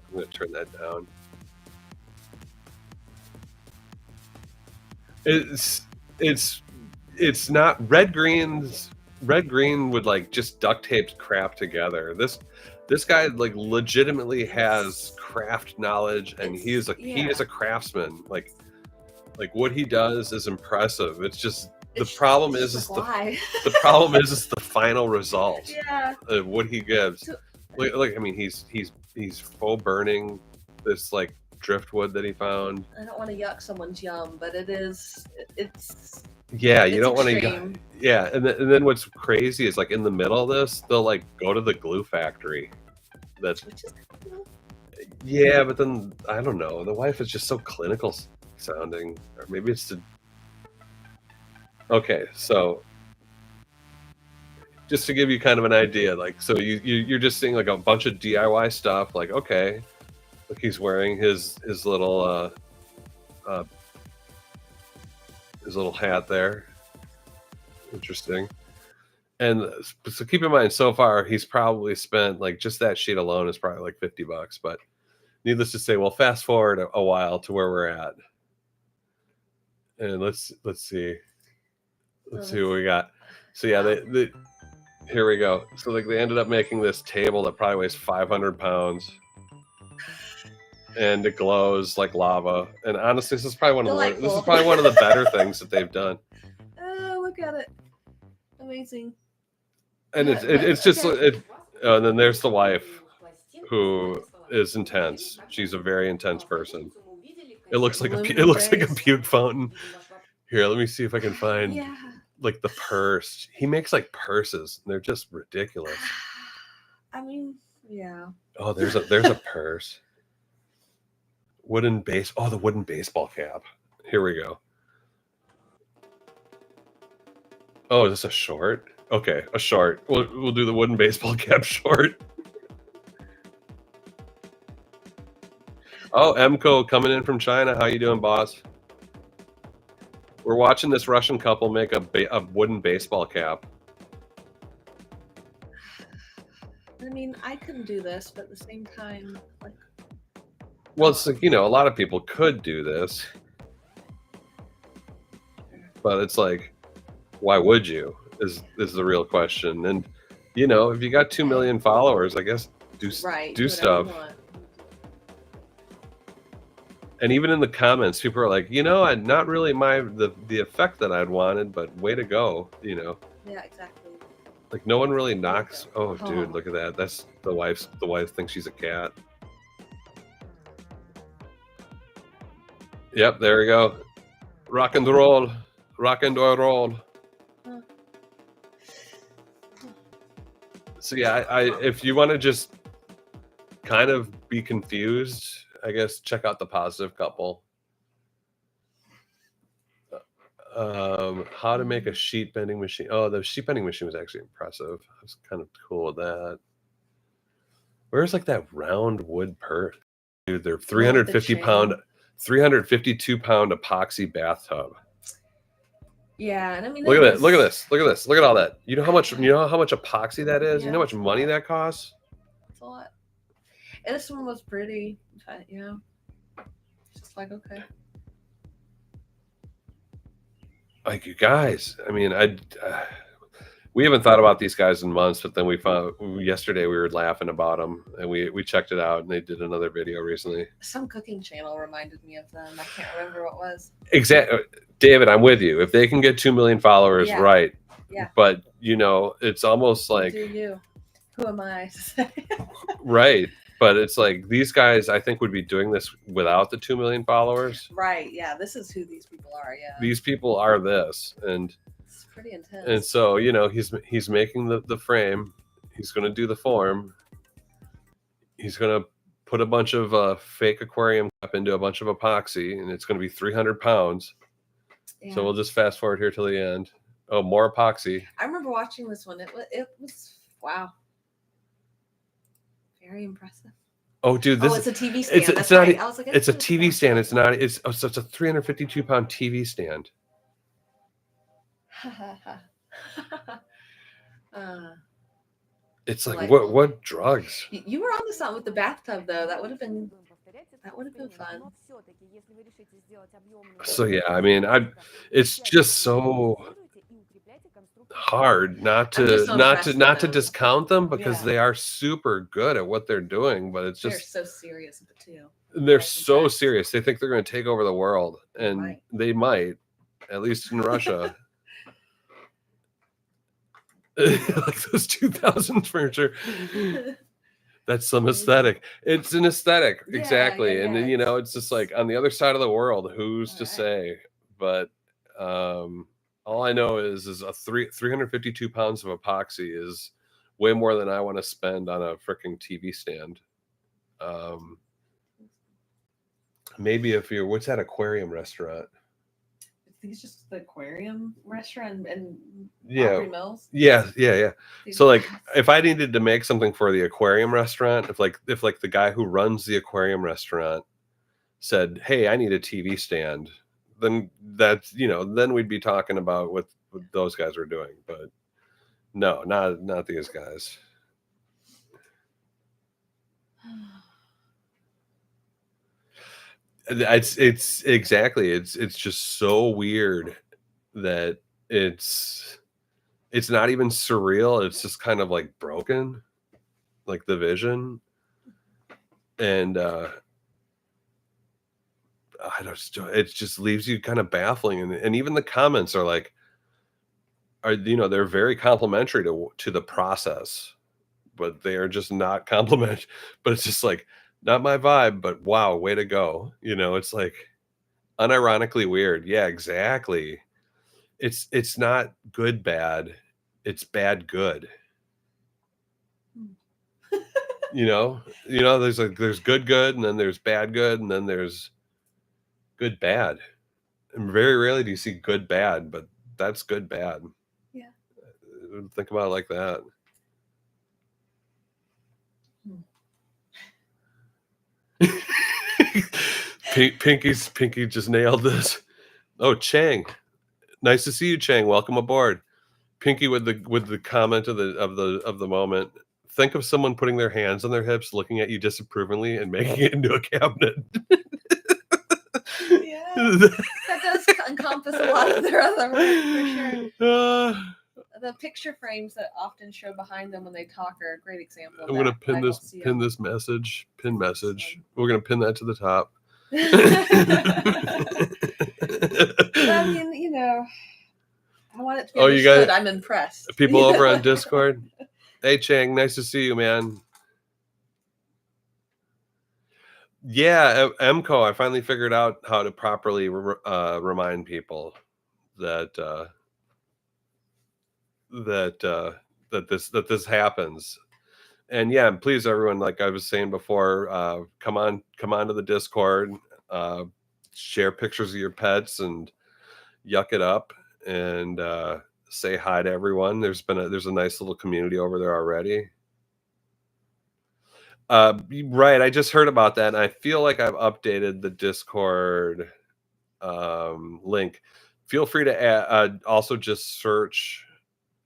I'm gonna turn that down. It's not red greens. Red green would like just duct tape crap together. This guy like legitimately has craft knowledge, and he is a craftsman. Like what he does is impressive. It's just the problem is the problem is the final result. Yeah. Of what he gives. Like I mean, he's faux burning this like driftwood that he found. I don't want to yuck someone's yum, but it's yeah, you don't want extreme. to. Yeah, and then what's crazy is like in the middle of this, they'll like go to the glue factory. Which is cool. Yeah, but then I don't know. The wife is just so clinical sounding, or maybe it's the. Okay, so just to give you kind of an idea, like, so you're just seeing like a bunch of DIY stuff. Like, okay, look, he's wearing his little hat there. Interesting. And so keep in mind, so far he's probably spent like just that sheet alone is probably like $50. But needless to say, we'll fast forward a while to where we're at, and let's see what we got. So yeah, they here we go. So like they ended up making this table that probably weighs 500 pounds. And it glows like lava. And honestly, this is probably one of the better things that they've done. Oh, look at it! Amazing. And it's just and then there's the wife, who is intense. She's a very intense person. It looks like a puke fountain. Here, let me see if I can find like the purse. He makes like purses, and they're just ridiculous. I mean, yeah. Oh, there's a purse. The wooden baseball cap. Here we go. Oh, is this a short? Okay, a short. We'll do the wooden baseball cap short. Oh, Emco coming in from China. How you doing, boss? We're watching this Russian couple make a wooden baseball cap. I mean, I couldn't do this, but at the same time, like. Well, it's like, a lot of people could do this, but it's like, why would you? Is the real question. And if you got 2 million followers, I guess do stuff. And even in the comments, people are like, not really the effect that I'd wanted, but way to go, Yeah, exactly. Like no one really knocks. Oh, dude, look at that. That's the wife. The wife thinks she's a cat. Yep, there we go. Rock and roll. So yeah, if you want to just kind of be confused, I guess check out the positive couple. How to make a sheet bending machine. Oh, the sheet bending machine was actually impressive. I was kind of cool with that. Where's like that round wood purse? Dude, they're the 350 pound, chain. 352 pound epoxy bathtub. Yeah, and I mean, Look it at it. Look at was, this. Look at this. Look at all that. You know how much epoxy that is? You Yeah, know how much it's a money lot. that costs? it's a lot. And this one was pretty, but it's just like, okay. Like, you guys, I mean, we haven't thought about these guys in months, but then we found yesterday we were laughing about them, and we checked it out, and they did another video recently. Some cooking channel reminded me of them. I can't remember what it was. Exactly, David. I'm with you. If they can get 2 million followers, Yeah. right? Yeah. But it's almost like, Do you? Who am I to say? right? But it's like these guys, I think, would be doing this without the 2 million followers. Right. Yeah. This is who these people are. Yeah. These people are this, and It's pretty intense. and so he's making the frame. He's going to do the form. He's going to put a bunch of fake aquarium cup into a bunch of epoxy, and it's going to be 300 pounds. Yeah. So we'll just fast forward here till the end. Oh, more epoxy. I remember watching this one. It was wow. Very impressive. Oh, dude, this it's a TV stand. it's That's not. right. I was like, It's a TV stand. It's not. So it's a 352 pound TV stand. It's like, Delightful. what drugs? You were on the song with the bathtub though. That would have been fun. So yeah, I mean, it's just so hard not to discount them, because they are super good at what they're doing, but it's They're just so serious with it too. they're so serious. They think they're going to take over the world, and they might, at least in Russia. Like those 2000 furniture. That's some aesthetic. It's an aesthetic, Yeah, exactly. yeah, And then, yeah. it's just like on the other side of the world, who's to Right. say? But all I know is 352 pounds of epoxy is way more than I want to spend on a freaking TV stand. Maybe if you're, what's that aquarium restaurant? I think it's just the aquarium restaurant and Yeah. Opry Mills. Yeah. These So like, guys. if I needed to make something for the aquarium restaurant, if the guy who runs the aquarium restaurant said, "Hey, I need a TV stand," then that's then we'd be talking about what those guys are doing. But no, not these guys. It's exactly. It's just so weird that it's not even surreal. It's just kind of like broken, like the vision. And it just leaves you kind of baffling. And even the comments are like, they're very complimentary to the process, but they are just not complimentary. But it's just like, not my vibe, but wow, way to go. It's like unironically weird. Yeah, exactly. It's not good bad, it's bad good. There's good, and then there's bad good, and then there's good bad. And very rarely do you see good bad, but that's good bad. Yeah. Think about it like that. Pinky just nailed this. Oh, Chang, nice to see you, Chang. Welcome aboard. Pinky with the comment of the moment. Think of someone putting their hands on their hips, looking at you disapprovingly, and making it into a cabinet. Yeah, that does encompass a lot of their other work, for sure. The picture frames that often show behind them when they talk are a great example of I'm gonna that. pin this message. Pin message. We're gonna pin that to the top. I mean, I want it to be Oh, you understood. guys- I'm impressed. People over on Discord. Hey, Chang, nice to see you, man. Yeah, MCO, I finally figured out how to properly remind people that this happens. And yeah, please, everyone, like I was saying before, come on to the Discord, share pictures of your pets and yuck it up, and say hi to everyone. There's a nice little community over there already. Right. I just heard about that, and I feel like I've updated the Discord link. Feel free to also just search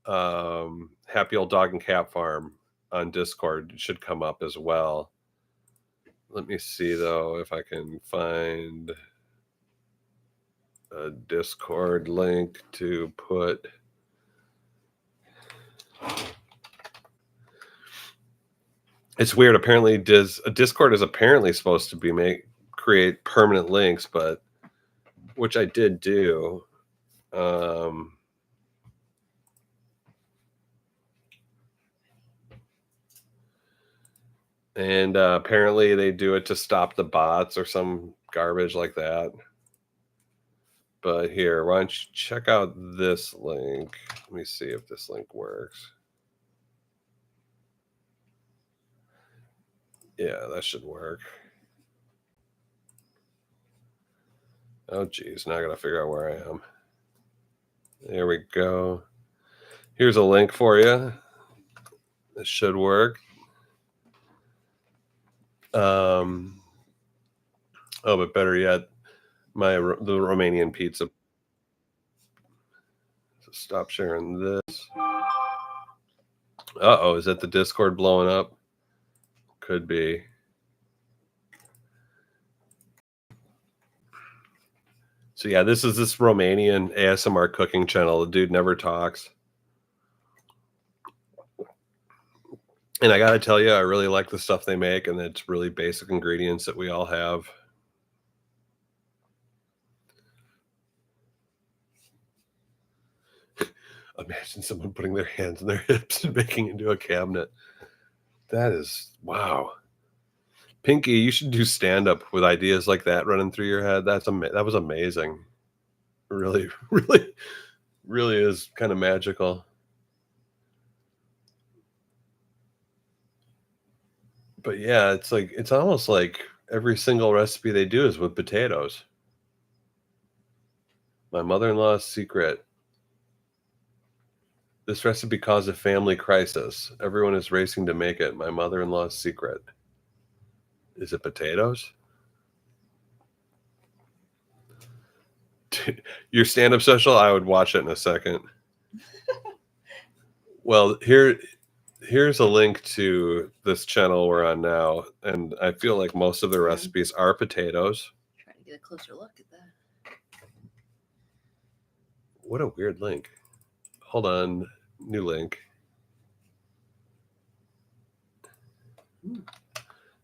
Happy Old Dog and Cat Farm on Discord. It should come up as well. Let me see though if I can find a Discord link to put. It's weird. Apparently, Discord is apparently supposed to be create permanent links, but which I did do. And apparently they do it to stop the bots or some garbage like that. But here, why don't you check out this link? Let me see if this link works. Yeah, that should work. Oh, geez. Now I got to figure out where I am. There we go. Here's a link for you. This should work. Oh, but better yet, the Romanian pizza. So stop sharing this. Uh-oh, is that the Discord blowing up? Could be. So yeah, this is this Romanian ASMR cooking channel. The dude never talks. And I got to tell you, I really like the stuff they make, and it's really basic ingredients that we all have. Imagine someone putting their hands on their hips and making into a cabinet. That is, wow. Pinky, you should do stand-up with ideas like that running through your head. That was amazing. Really, really, really is kind of magical. But yeah, it's almost like every single recipe they do is with potatoes. My mother-in-law's secret. This recipe caused a family crisis. Everyone is racing to make it. My mother-in-law's secret. Is it potatoes? Your stand-up special, I would watch it in a second. Well, here's a link to this channel we're on now, and I feel like most of the recipes are potatoes. Try to get a closer look at that. What a weird link. Hold on, new link.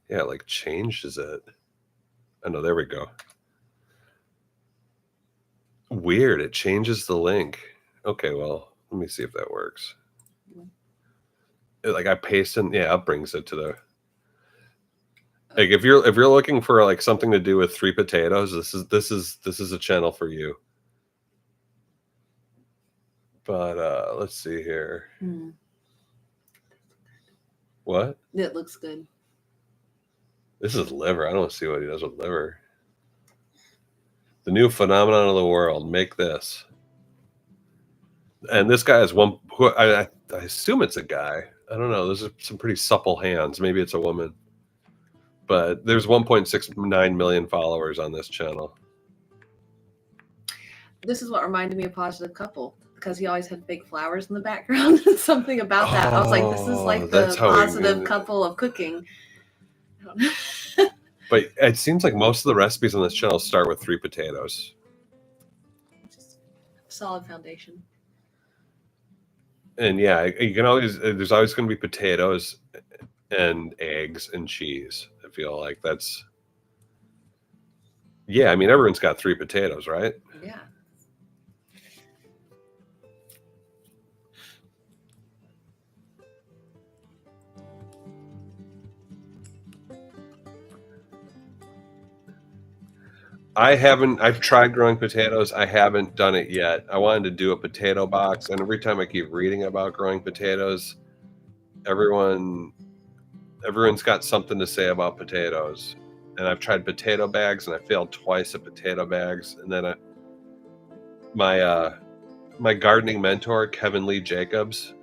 Yeah, it like changes it. Oh no, there we go. Weird, it changes the link. Okay, well, let me see if that works. Like I paste in, yeah, it brings it to the. Like if you're looking for like something to do with 3 potatoes, this is a channel for you. But let's see here. What? It looks good. This is liver. I don't see what he does with liver. The new phenomenon of the world. Make this. And this guy is one who I assume it's a guy. I don't know. Those are some pretty supple hands. Maybe it's a woman. But there's 1.69 million followers on this channel. This is what reminded me of Positive Couple, because he always had fake flowers in the background. Something about that. I was like, this is like the Positive Couple of cooking. But it seems like most of the recipes on this channel start with 3 potatoes. Just solid foundation. And yeah, you can always, there's always going to be potatoes and eggs and cheese. I feel like that's, yeah, I mean, everyone's got 3 potatoes, right? Yeah. I've tried growing potatoes. I haven't done it yet. I wanted to do a potato box, and every time I keep reading about growing potatoes, everyone's got something to say about potatoes. And I've tried potato bags, and I failed twice at potato bags. And then my gardening mentor, Kevin Lee Jacobs,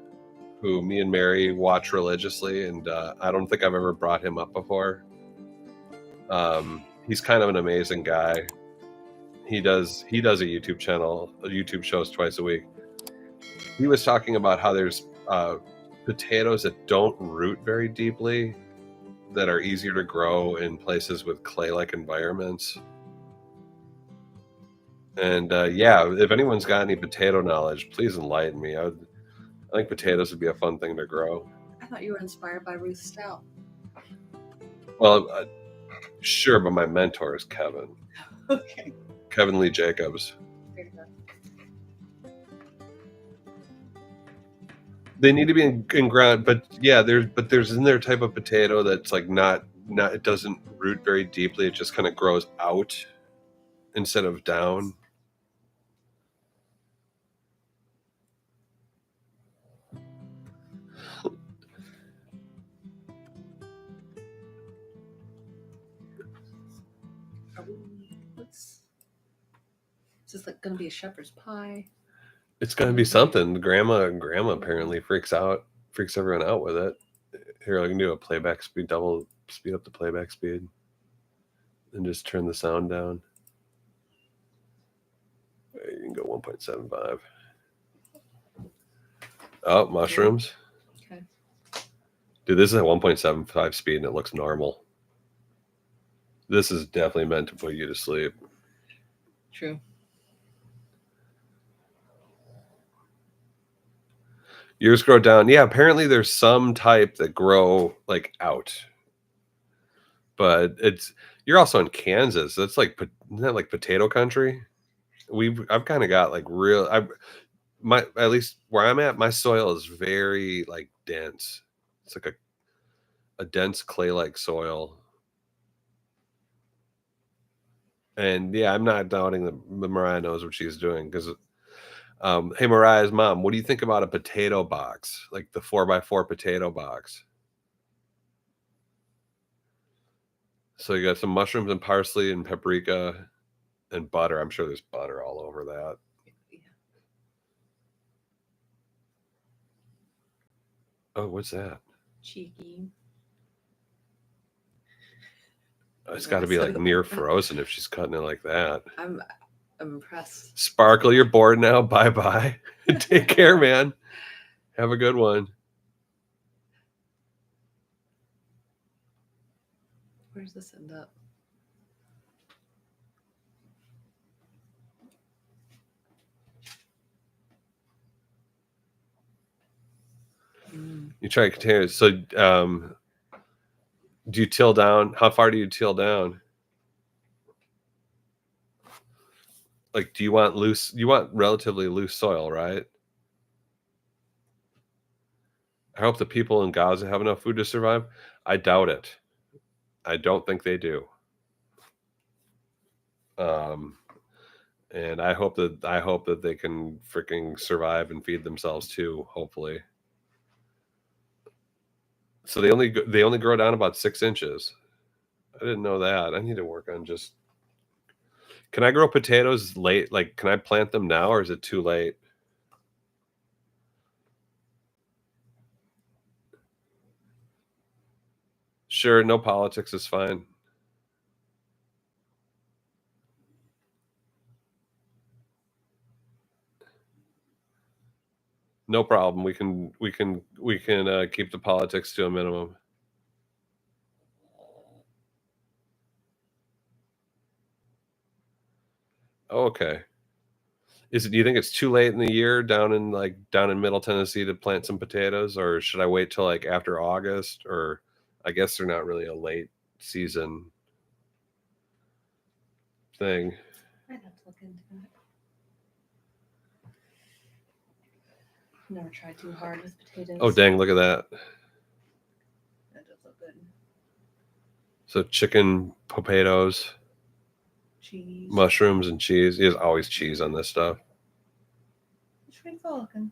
who me and Mary watch religiously, and I don't think I've ever brought him up before. He's kind of an amazing guy. He does a YouTube channel, YouTube shows twice a week. He was talking about how there's potatoes that don't root very deeply, that are easier to grow in places with clay-like environments. And yeah, if anyone's got any potato knowledge, please enlighten me. I think potatoes would be a fun thing to grow. I thought you were inspired by Ruth Stout. Well, sure, but my mentor is Kevin. Okay. Kevin Lee Jacobs. Fair enough. They need to be in ground, but yeah, there's in their type of potato that's like not it doesn't root very deeply. It just kind of grows out instead of down. Is this like gonna be a shepherd's pie? It's gonna be something. Grandma apparently freaks everyone out with it. Here, I can do a playback speed, speed up the playback speed, and just turn the sound down. You can go 1.75. Oh, mushrooms. Okay. Dude, this is at 1.75 speed and it looks normal. This is definitely meant to put you to sleep. True. Yours grow down. Yeah, apparently there's some type that grow like out. But you're also in Kansas. That's like, isn't that like potato country? I've kind of got like at least where I'm at, my soil is very like dense. It's like a dense clay-like soil. And yeah, I'm not doubting that Mariah knows what she's doing because hey, Mariah's mom, what do you think about a potato box? Like the 4x4 potato box. So you got some mushrooms and parsley and paprika and butter. I'm sure there's butter all over that. Yeah. Oh, what's that? Cheeky. It's got to be like near frozen if she's cutting it like that. I'm impressed. Sparkle, you're bored now. Bye-bye. Take care, man. Have a good one. Where does this end up? You try containers. So do you till down? How far do you till down? Like, do you want relatively loose soil, right? I hope the people in Gaza have enough food to survive. I doubt it. I don't think they do. And I hope that they can freaking survive and feed themselves too, hopefully. So they only grow down about 6 inches. I didn't know that. I need to work on just. Can I grow potatoes late? Like, can I plant them now, or is it too late? Sure, no politics is fine. No problem. We can keep the politics to a minimum. Oh, okay. Do you think it's too late in the year down in Middle Tennessee to plant some potatoes, or should I wait till like after August? Or I guess they're not really a late season thing. I'd have to look into it. Never tried too hard with potatoes. Oh dang! Look at that. That does look good. So chicken, potatoes, Cheese, mushrooms, and cheese. There's always cheese on this stuff. it's pretty cool looking.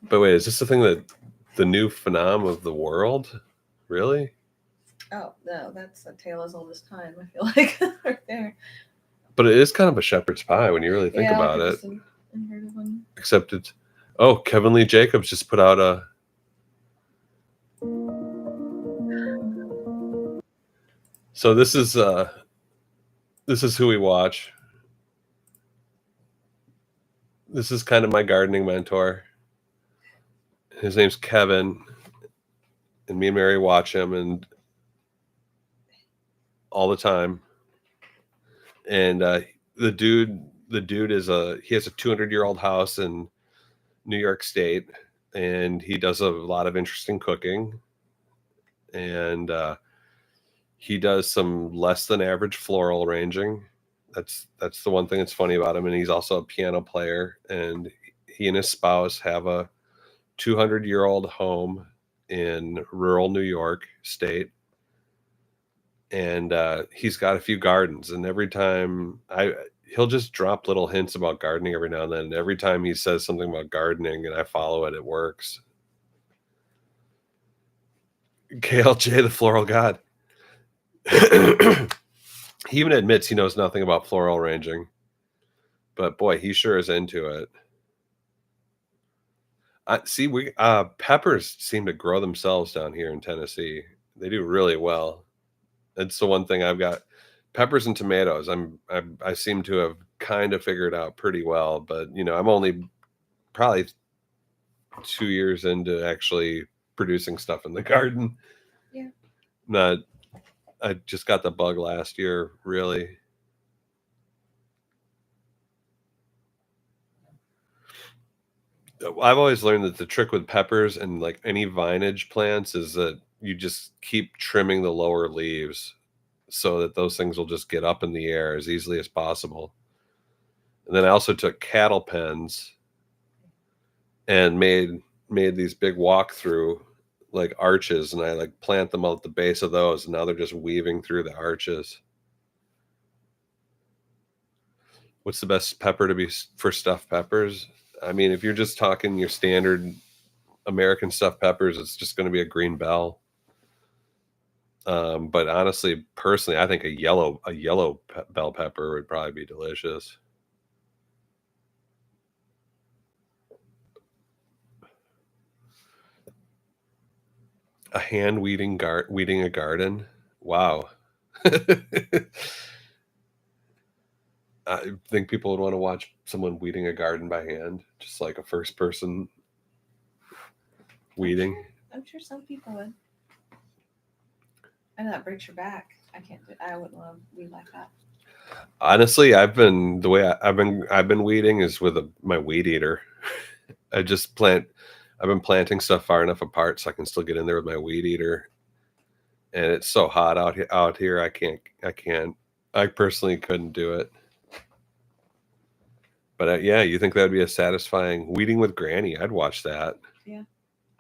But wait, is this the thing that the new phenom of the world? Really? Oh no, that's a tale as old as time. I feel like right there. But it is kind of a shepherd's pie when you really think about it. Unheard of one. Except it's Oh, Kevin Lee Jacobs just put out a. So this is who we watch. This is kind of my gardening mentor. His name's Kevin, and me and Mary watch him and all the time. And the dude is he has a 200-year-old house in New York State, and he does a lot of interesting cooking. And he does some less than average floral arranging. That's the one thing that's funny about him. And he's also a piano player, and he and his spouse have a 200-year-old home in rural New York State. And he's got a few gardens, and every time he'll just drop little hints about gardening every now and then. And every time he says something about gardening and I follow it, it works. KLJ, the floral god. He even admits he knows nothing about floral arranging, but boy, he sure is into it. Peppers seem to grow themselves down here in Tennessee. They do really well. It's the one thing I've got. Peppers and tomatoes, I seem to have kind of figured out pretty well, but I'm only probably 2 years into actually producing stuff in the garden. Yeah. I just got the bug last year, really. I've always learned that the trick with peppers and like any vinage plants is that you just keep trimming the lower leaves so that those things will just get up in the air as easily as possible. And then I also took cattle pens and made these big walk-through like arches, and I like plant them out at the base of those, and now they're just weaving through the arches. What's the best pepper to be for stuffed peppers? I mean, if you're just talking your standard American stuffed peppers, it's just going to be a green bell. But honestly, personally, I think a yellow bell pepper would probably be delicious. A hand weeding a garden. Wow. I think people would want to watch someone weeding a garden by hand, just like a first person weeding. I'm sure some people would. I know that breaks your back. I wouldn't want to weed like that. Honestly, I've been weeding is with my weed eater. I've been planting stuff far enough apart so I can still get in there with my weed eater. And it's so hot out here. I personally couldn't do it. But yeah, you think that would be a satisfying weeding with Granny? I'd watch that. Yeah,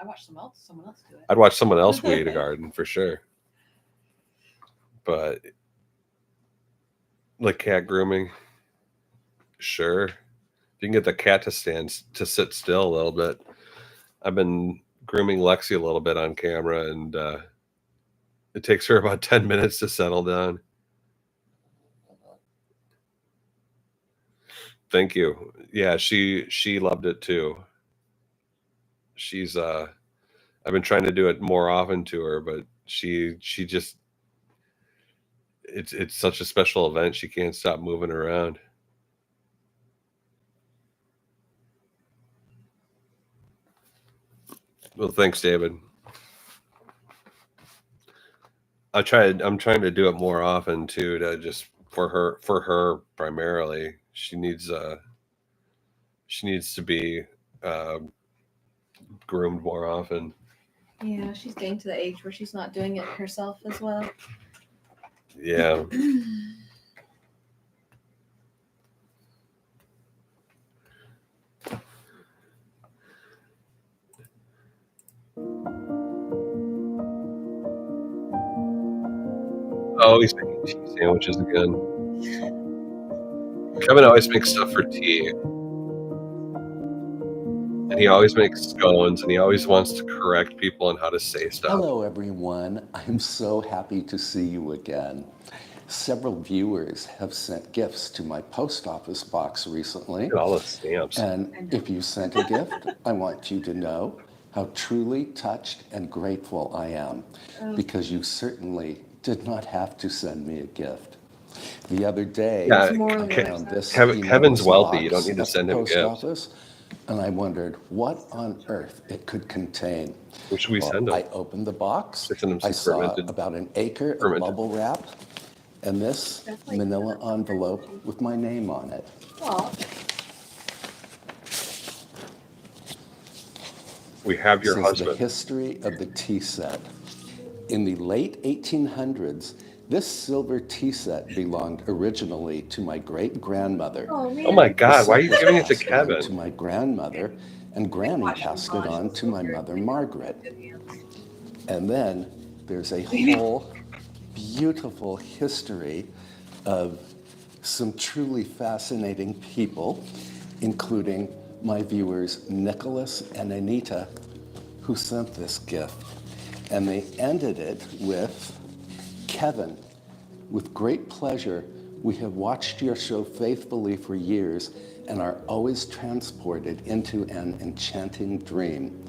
I watched someone else do it. I'd watch someone else weed a garden for sure. But like cat grooming, sure. If you can get the cat to sit still a little bit. I've been grooming Lexi a little bit on camera, and it takes her about 10 minutes to settle down. Thank you. Yeah, she loved it too. She's I've been trying to do it more often to her, but she just it's such a special event. She can't stop moving around. Well, thanks, David. I'm trying to do it more often too, to just for her primarily. She needs to be groomed more often. Yeah, she's getting to the age where she's not doing it herself as well. Yeah. Oh, he's making cheese sandwiches again. Kevin always makes stuff for tea. And he always makes scones, and he always wants to correct people on how to say stuff. Hello, everyone. I'm so happy to see you again. Several viewers have sent gifts to my post office box recently. Look at all the stamps. And if you sent a gift, I want you to know how truly touched and grateful I am, because you certainly did not have to send me a gift. The other day, Yeah, I found this Kevin's enormous wealthy. You don't box need to at send the him post gifts. office, and I wondered what on earth it could contain. What should we send him? I opened the box. Should send him I some saw fermented. about an acre of bubble wrap and this manila envelope with my name on it. Aw. We have your This is the husband. history of the tea set. In the late 1800s, this silver tea set belonged originally to my great-grandmother. Oh, Oh my man. God! Why are you The set giving was it to passed on Kevin? to my grandmother, and Granny passed it on to my mother, Margaret. And then there's a whole beautiful history of some truly fascinating people, including my viewers Nicholas and Anita, who sent this gift. And they ended it with, Kevin, with great pleasure, we have watched your show faithfully for years and are always transported into an enchanting dream.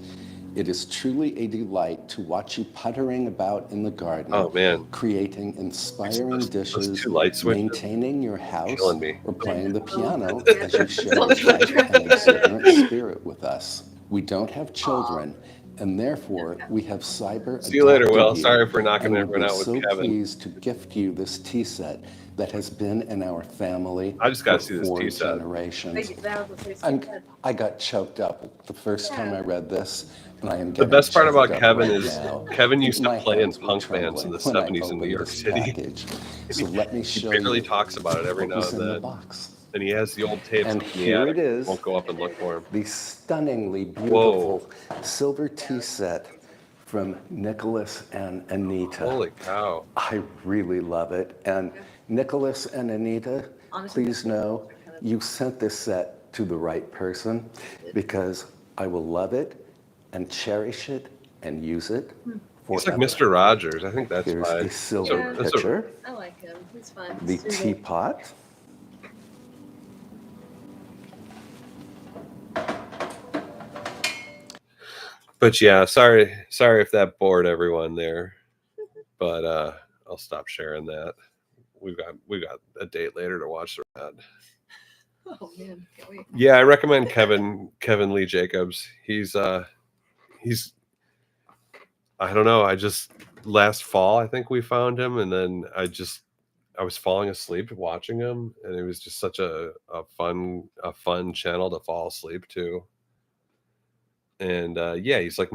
It is truly a delight to watch you puttering about in the garden, Oh man, creating inspiring those dishes, 2 light switches maintaining your house, killing me. or playing the piano as you share your life and exuberant spirit with us. We don't have children, and therefore we have cyber See you later, adopted Will. you, Sorry for knocking and everyone would be out with so Kevin. pleased to gift you this tea set that has been in our family I just gotta for see this 4 tea set. generations. That was a place And good. I got choked up the first time I read this, and I am The getting best part about choked up Kevin right is now. Kevin used to My play in hands were punk bands in the trembling when I 70s in New opened York this City. package. So let me He show barely you talks about it every what now was and in the then. box. And he has the old tapes And up in the here attic. it is. Won't go up and look for him. The stunningly Whoa. beautiful silver tea set from Nicholas and Anita. Holy cow. I really love it. And Nicholas and Anita, please know you sent this set to the right person, because I will love it and cherish it and use it He's like forever. Mr. Rogers. I think that's Here's why. a silver That's a- pitcher, I like him. He's fun. the Soothing. teapot, But yeah, sorry if that bored everyone there. But I'll stop sharing that. We've got a date later to watch the red. Oh man, can't wait. Yeah, I recommend Kevin Lee Jacobs. He's I don't know, I just last fall I think we found him, and then I was falling asleep watching him, and it was just such a fun channel to fall asleep to. And yeah, he's like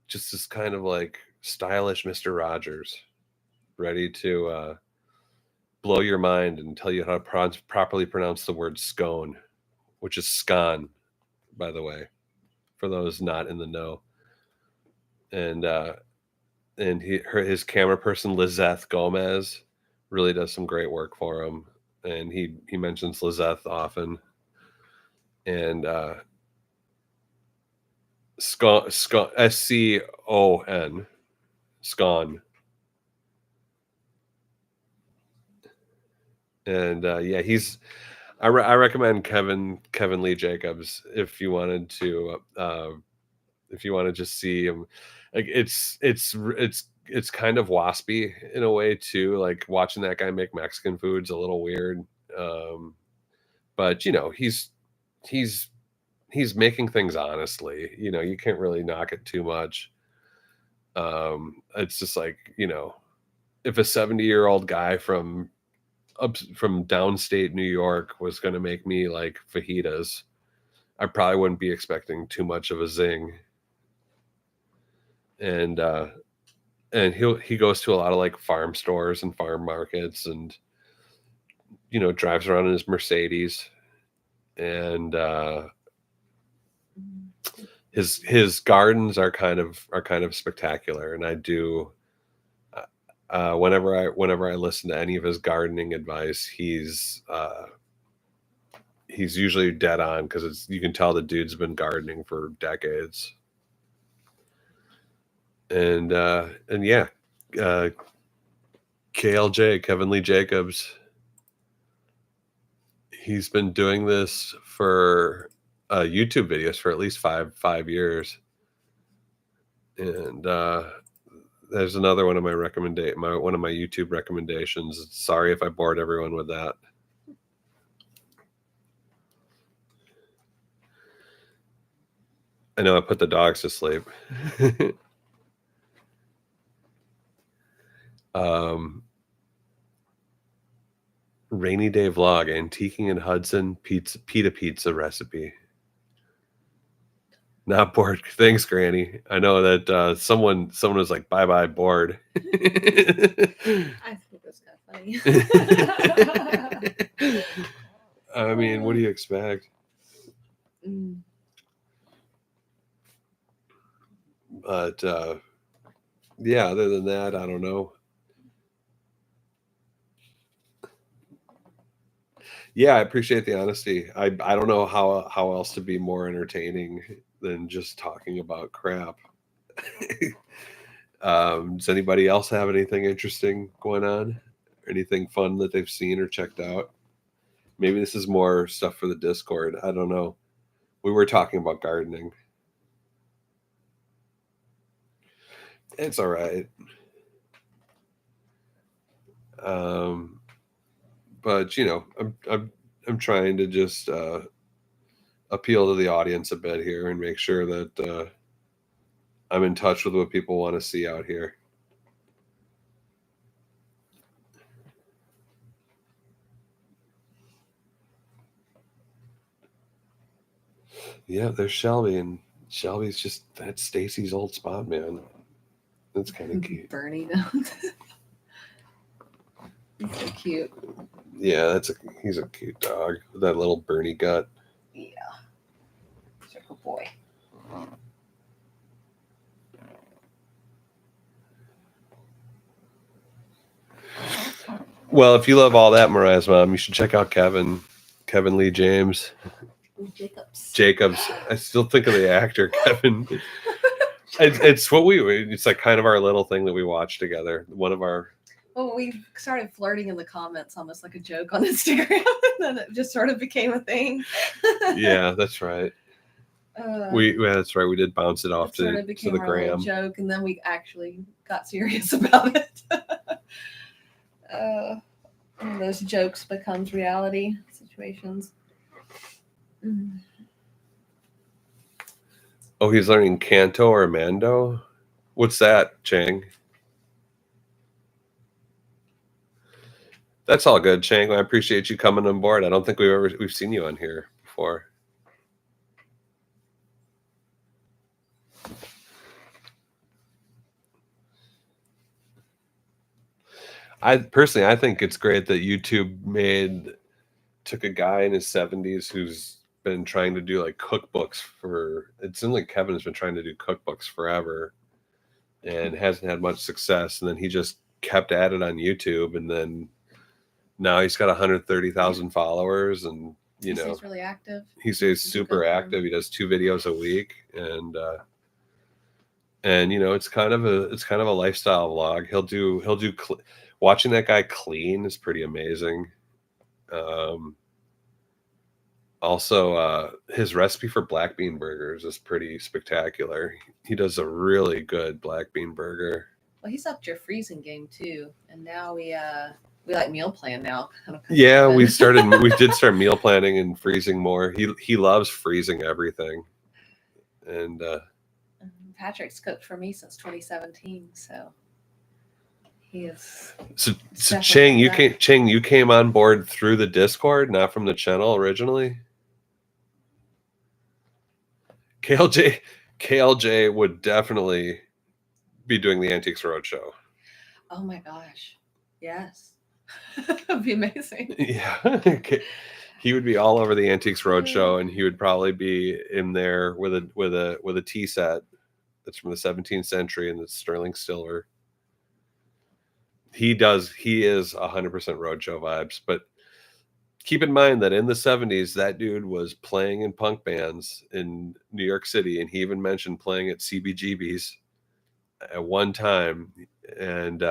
just this kind of like stylish Mr. Rogers, ready to blow your mind and tell you how to properly pronounce the word scone, which is scone, by the way, for those not in the know. And his camera person Lizeth Gomez really does some great work for him, and he mentions Lizeth often. And Scon SCON Scon. And yeah, I recommend Kevin Lee Jacobs if you wanted to just see him. Like it's kind of waspy in a way too. Like watching that guy make Mexican food's a little weird. But you know, he's making things honestly. You know, you can't really knock it too much. It's just like, you know, if a 70-year-old guy from downstate New York was going to make me like fajitas, I probably wouldn't be expecting too much of a zing. And he goes to a lot of like farm stores and farm markets, and you know, drives around in his Mercedes, and his gardens are kind of spectacular. And I do whenever I listen to any of his gardening advice, he's usually dead on, because you can tell the dude's been gardening for decades. And yeah, KLJ, Kevin Lee Jacobs. He's been doing this for YouTube videos for at least five years. And there's another one of my one of my YouTube recommendations. Sorry if I bored everyone with that. I know I put the dogs to sleep. Rainy day vlog, antiquing in Hudson, pita pizza recipe. Not bored. Thanks, Granny. I know that someone was like, bye bored. I think that's kind of funny. I mean, what do you expect? But yeah, other than that, I don't know. Yeah, I appreciate the honesty. I don't know how else to be more entertaining than just talking about crap. Does anybody else have anything interesting going on? Anything fun that they've seen or checked out? Maybe this is more stuff for the Discord. I don't know. We were talking about gardening. It's all right. But you know, I'm trying to just appeal to the audience a bit here and make sure that I'm in touch with what people want to see out here. Yeah, there's Shelby, and Shelby's just, that's Stacy's old spot, man. That's kind of cute. Bernie knows. He's so cute. Yeah, he's a cute dog with that little Bernie gut. Yeah. He's a good boy. Well, if you love all that, Mariah's mom, you should check out Kevin Lee Jacobs. I still think of the actor Kevin. It's like kind of our little thing that we watch together. One of our. Well, we started flirting in the comments, almost like a joke on Instagram, and then it just sort of became a thing. Yeah, that's right. That's right. We did bounce it off to the gram. Joke, and then we actually got serious about it. One of those jokes becomes reality situations. Oh, he's learning Canto or Mando? What's that, Chang? That's all good, Chang. I appreciate you coming on board. I don't think we've seen you on here before. I think it's great that YouTube took a guy in his 70s who's been trying to do like cookbooks it seems like Kevin has been trying to do cookbooks forever and hasn't had much success. And then he just kept at it on YouTube. And then now he's got 130,000 followers, and he stays really active. He stays super active. He does 2 videos a week. And it's kind of a lifestyle vlog. He'll do watching that guy clean is pretty amazing. Also, his recipe for black bean burgers is pretty spectacular. He does a really good black bean burger. Well, he's upped your freezing game too, and now we like meal plan now. Yeah, we did start meal planning and freezing more. He loves freezing everything, and Patrick's cooked for me since 2017, so. So Chang, you came on board through the Discord, not from the channel originally. KLJ would definitely be doing the Antiques Roadshow. Oh my gosh, yes, it'd be amazing. Yeah, he would be all over the Antiques Roadshow, and he would probably be in there with a tea set that's from the 17th century and it's sterling silver. He is 100% roadshow vibes, but keep in mind that in the 70s, that dude was playing in punk bands in New York City, and he even mentioned playing at CBGB's at one time. And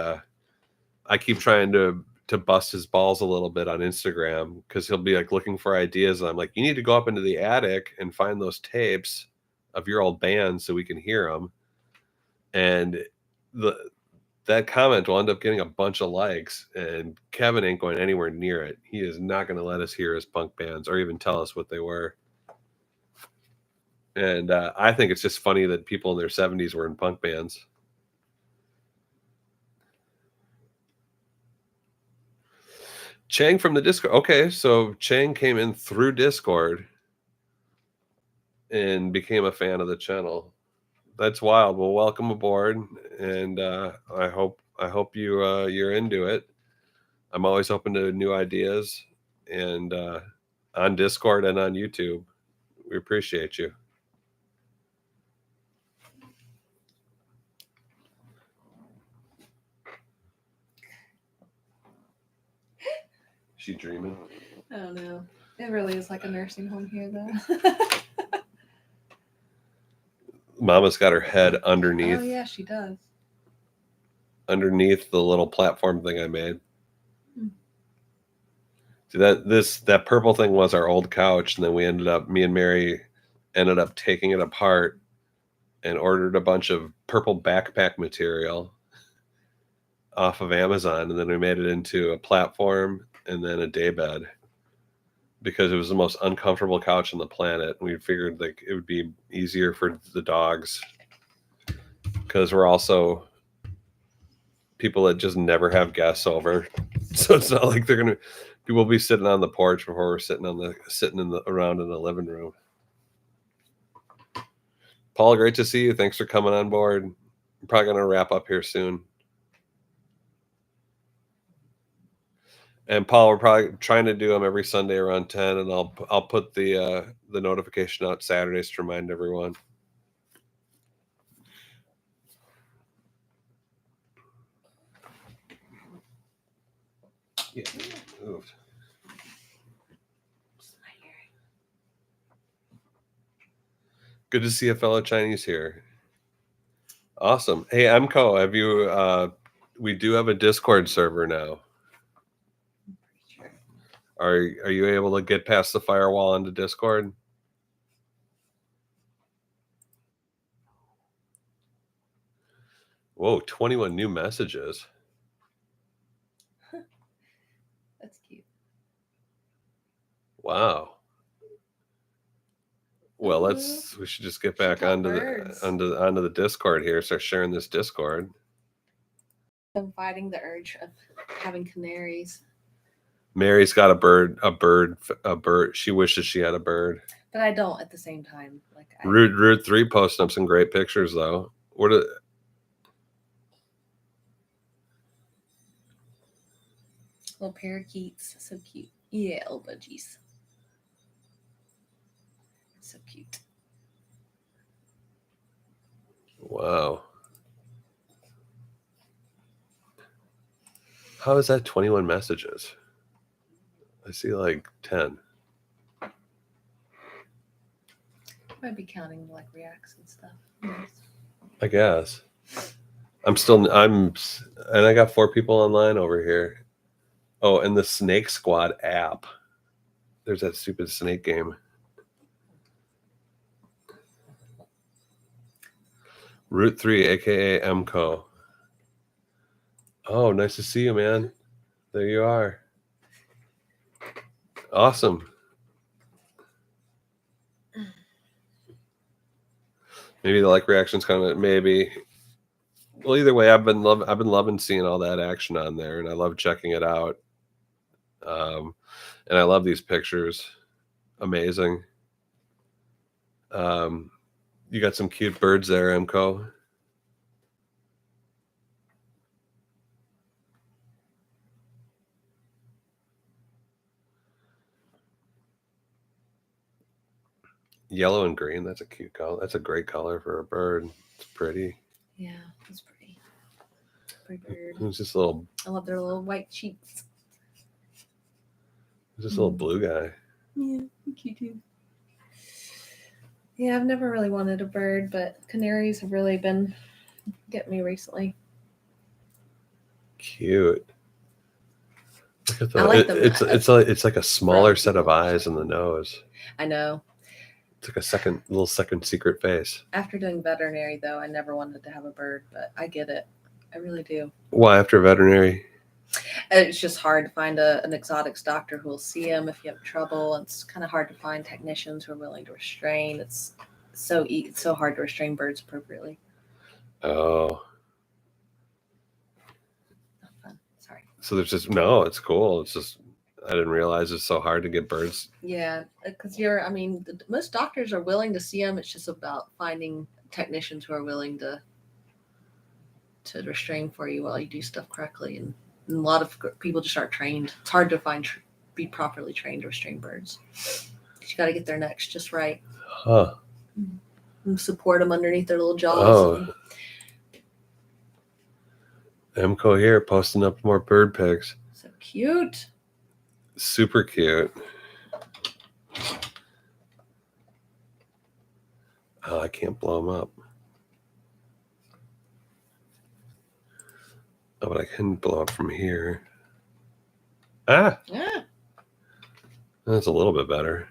I keep trying to bust his balls a little bit on Instagram because he'll be like looking for ideas. And I'm like, you need to go up into the attic and find those tapes of your old band so we can hear them. And that comment will end up getting a bunch of likes, and Kevin ain't going anywhere near it. He is not going to let us hear his punk bands or even tell us what they were. And I think it's just funny that people in their 70s were in punk bands. Chang from the Discord. Okay, so Chang came in through Discord and became a fan of the channel. That's wild. Well, welcome aboard, and I hope you're into it. I'm always open to new ideas, and on Discord and on YouTube. We appreciate you. She dreaming? I don't know. It really is like a nursing home here, though. Mama's got her head underneath. Oh yeah, she does. Underneath the little platform thing I made. See, that purple thing was our old couch, and then me and Mary ended up taking it apart and ordered a bunch of purple backpack material off of Amazon, and then we made it into a platform and then a daybed because it was the most uncomfortable couch on the planet. We figured like it would be easier for the dogs because we're also people that just never have guests over, so it's not like people will be sitting on the porch before we're sitting around in the living room. Paul, great to see you. Thanks for coming on board. I'm probably going to wrap up here soon. And Paul, we're probably trying to do them every Sunday around 10, and I'll put the notification out Saturdays to remind everyone. Yeah, moved. Good to see a fellow Chinese here. Awesome. Hey, Mco, have you? We do have a Discord server now. Are you able to get past the firewall into Discord? Whoa, 21 new messages. That's cute. Wow. Well, we should just get back onto the Discord here. Start sharing this Discord. I'm fighting the urge of having canaries. Mary's got a bird. She wishes she had a bird. But I don't at the same time. Like Root 3 posting up some great pictures though. Little parakeets, so cute. Yeah, little budgies. So cute. Wow. How is that 21 messages? I see like 10. Might be counting like reacts and stuff. Yes. I guess. And I got 4 people online over here. Oh, and the Snake Squad app. There's that stupid snake game. Root 3, aka Mco. Oh, nice to see you, man. There you are. Awesome. Maybe the like reactions comment. Maybe. Well, either way, I've been loving seeing all that action on there, and I love checking it out. And I love these pictures. Amazing. You got some cute birds there, Mco. Yellow and green. That's a cute color. That's a great color for a bird. It's pretty. Yeah, it's pretty. Pretty bird. It's just a little. I love their little white cheeks. It's just a little blue guy. Yeah, cute too. Yeah, I've never really wanted a bird, but canaries have really been getting me recently. Cute. Look at I like them. It's like a smaller set of eyes in the nose. I know. It's like a little second secret face. After doing veterinary, though, I never wanted to have a bird, but I get it. I really do. Why after veterinary? It's just hard to find an exotics doctor who will see them if you have trouble. It's kind of hard to find technicians who are willing to restrain. It's so hard to restrain birds appropriately. Oh. Not fun. Sorry. So there's just no. It's cool. It's just I didn't realize it's so hard to get birds. Yeah, because most doctors are willing to see them. It's just about finding technicians who are willing to restrain for you while you do stuff correctly. And a lot of people just aren't trained. It's hard to be properly trained to restrain birds. You got to get their necks just right. Huh. And support them underneath their little jaws. Oh. Emco here posting up more bird pics. So cute. Super cute. Oh, I can't blow them up. Oh, but I can blow up from here. Ah, Yeah. that's a little bit better.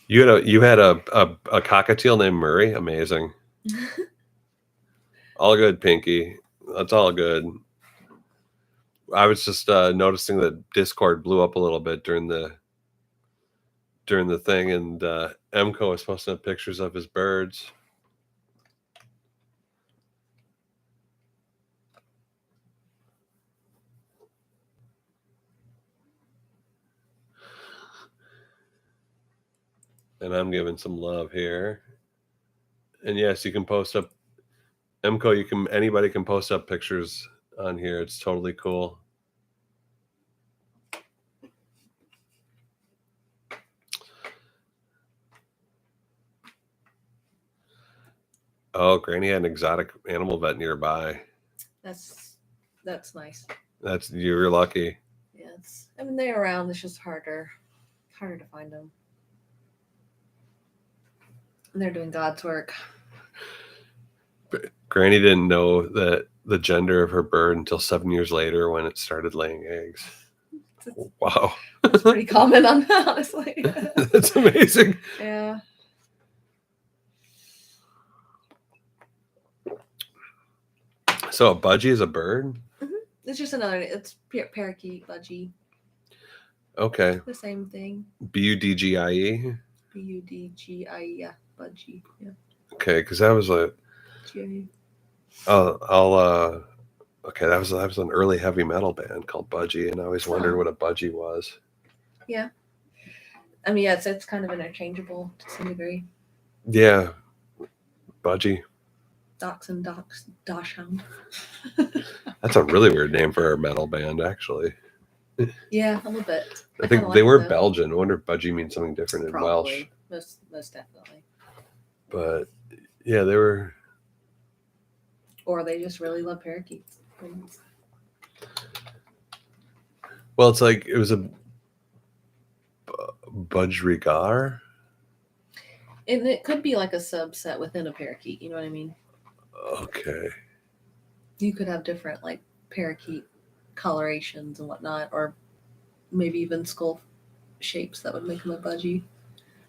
You had a cockatiel named Murray. Amazing. All good, Pinky. That's all good. I was just noticing that Discord blew up a little bit during the thing, and Emco was posting up pictures of his birds. And I'm giving some love here. And yes, you can post up Emco, anybody can post up pictures on here. It's totally cool. Oh, Granny had an exotic animal vet nearby. That's nice. You're lucky. Yeah, they're around. It's just harder to find them. And they're doing God's work. But Granny didn't know that the gender of her bird until 7 years later when it started laying eggs. Wow. It's pretty common on that, honestly. That's amazing. Yeah. So a budgie is a bird? Mm-hmm. It's just it's parakeet, budgie. Okay. The same thing. Budgie? Budgie, yeah. Budgie, yeah. Okay, because that was okay, that was an early heavy metal band called Budgie, and I always wondered what a budgie was. Yeah. I mean, yeah, it's kind of interchangeable to some degree. Yeah. Budgie. Dachshund. That's a really weird name for a metal band, actually. Yeah, a little bit. I think they were Belgian. I wonder if budgie means something different in Welsh. Most definitely. But yeah, they were. Or they just really love parakeets. Well, it's like it was a budgerigar. And it could be like a subset within a parakeet. You know what I mean? Okay. You could have different like parakeet colorations and whatnot, or maybe even skull shapes that would make them a budgie.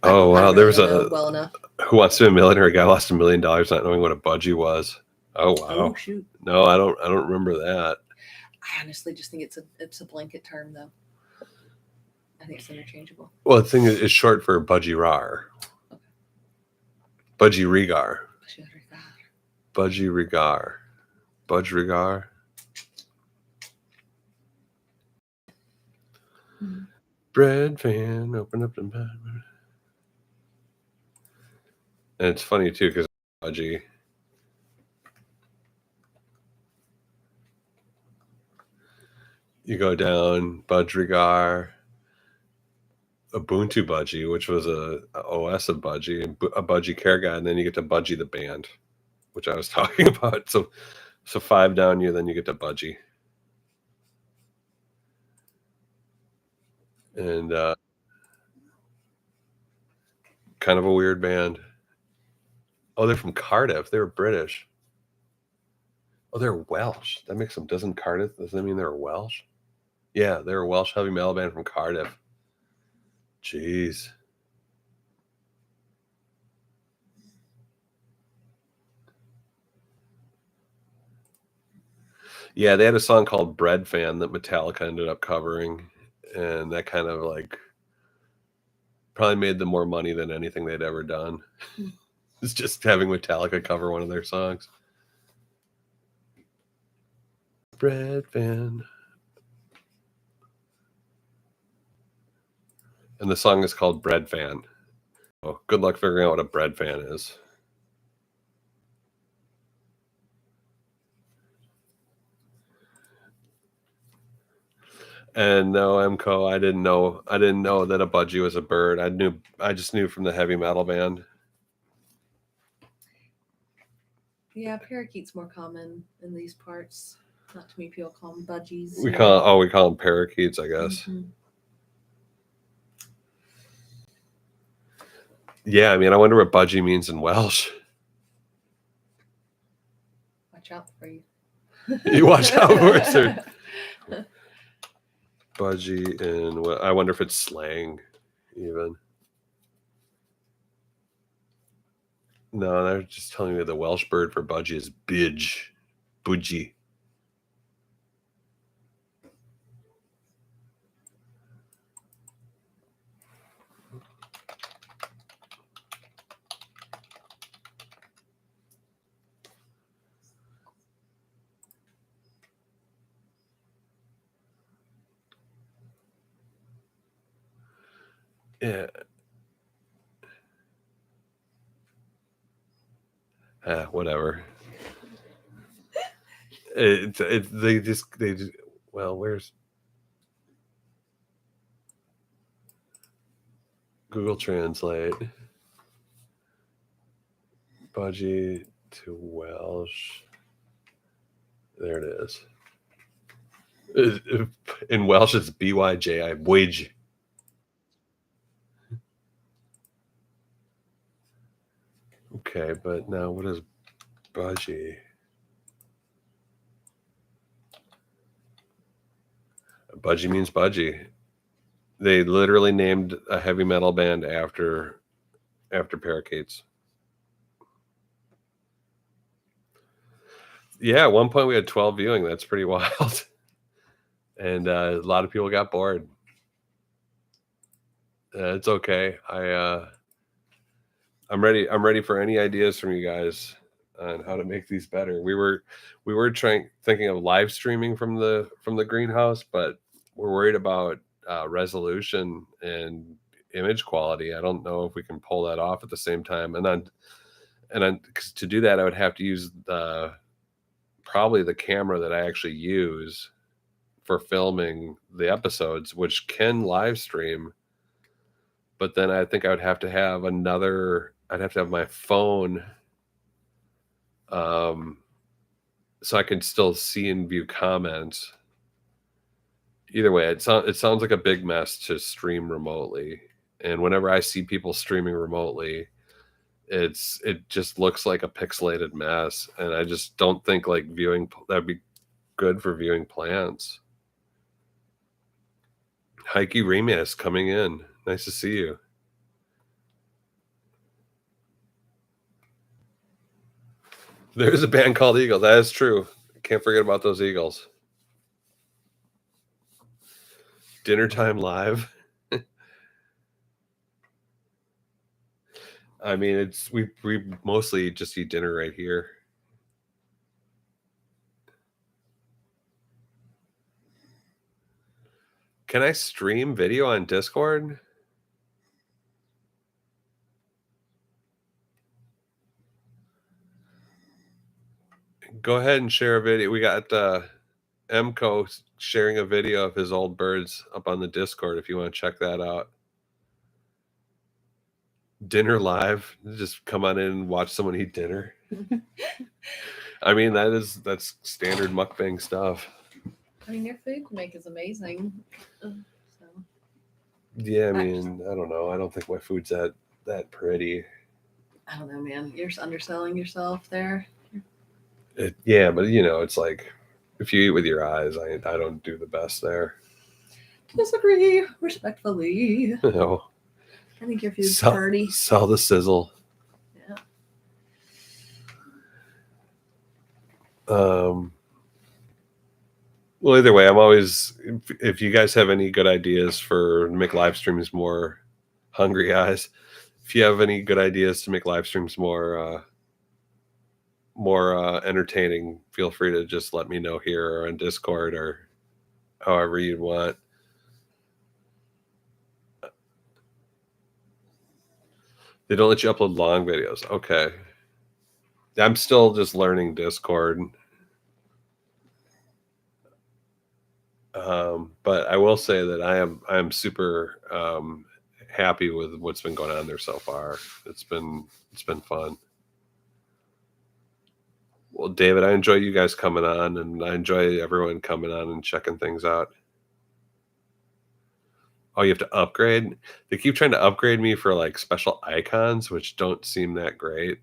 Oh wow! There was well enough. Who Wants to Be a Millionaire? A guy lost $1 million not knowing what a budgie was. Oh wow! Oh shoot! No, I don't remember that. I honestly just think it's a blanket term though. I think it's interchangeable. Well, the thing is short for budgie-rar. Okay. Budgie-rigar. Budgie-rigar. Budge-rigar. Mm-hmm. Bread fan, open up the bed. And it's funny too because budgie. You go down budgerigar, Ubuntu Budgie, which was a OS of Budgie, a Budgie Care Guide, and then you get to Budgie the band, which I was talking about. So 5 down you, then you get to Budgie. And kind of a weird band. Oh, they're from Cardiff. They were British. Oh, they're Welsh. That makes them. Doesn't Cardiff? Does that mean they're Welsh? Yeah, they're a Welsh heavy metal band from Cardiff. Jeez. Yeah, they had a song called Bread Fan that Metallica ended up covering, and that kind of like probably made them more money than anything they'd ever done. It's just having Metallica cover one of their songs. Bread Fan. And the song is called Bread Fan. Oh, good luck figuring out what a bread fan is. And no, MCO, I didn't know that a budgie was a bird. I just knew from the heavy metal band. Yeah, parakeet's more common in these parts. Not too many people call them budgies. We call them parakeets, I guess. Mm-hmm. Yeah, I mean, I wonder what budgie means in Welsh. Watch out for you. You watch out for it. Budgie, and I wonder if it's slang, even. No, they're just telling me the Welsh bird for budgie is bidge, budgie. Yeah. Whatever. They just well, where's Google Translate? Budgie to Welsh. There it is. In Welsh, it's B-Y-J-I, bwij. Okay, but now what is budgie? Budgie means budgie. They literally named a heavy metal band after parakeets. Yeah, at one point we had 12 viewing. That's pretty wild. And a lot of people got bored. It's okay. I'm ready for any ideas from you guys on how to make these better. We were thinking of live streaming from the greenhouse, but we're worried about resolution and image quality. I don't know if we can pull that off at the same time. And then 'cause to do that, I would have to use probably the camera that I actually use for filming the episodes, which can live stream. But then I think I would have to have I'd have to have my phone so I can still see and view comments. Either way, it sounds like a big mess to stream remotely. And whenever I see people streaming remotely, it just looks like a pixelated mess. And I just don't think like that'd be good for viewing plants. Heike Remus coming in. Nice to see you. There's a band called Eagle. That is true. Can't forget about those Eagles. Dinner time live. I mean, we mostly just eat dinner right here. Can I stream video on Discord? Go ahead and share a video. We got MCO sharing a video of his old birds up on the Discord if you want to check that out. Dinner live. Just come on in and watch someone eat dinner. I mean, that's standard mukbang stuff. I mean, your food you make is amazing. So. Yeah, I mean, I don't know. I don't think my food's that pretty. I don't know, man. You're underselling yourself there. Yeah, but it's like if you eat with your eyes, I don't do the best there. Disagree respectfully. You know, I think your food's hearty. Sell the sizzle. Yeah. Well, either way, I'm always, if you guys have any good ideas for make live streams more hungry eyes, if you have any good ideas to make live streams more entertaining, feel free to just let me know here or on Discord or however you'd want. They don't let you upload long videos. Okay. I'm still just learning Discord. But I will say that I am super happy with what's been going on there so far. It's been fun. Well, David, I enjoy you guys coming on, and I enjoy everyone coming on and checking things out. Oh, you have to upgrade? They keep trying to upgrade me for like special icons, which don't seem that great.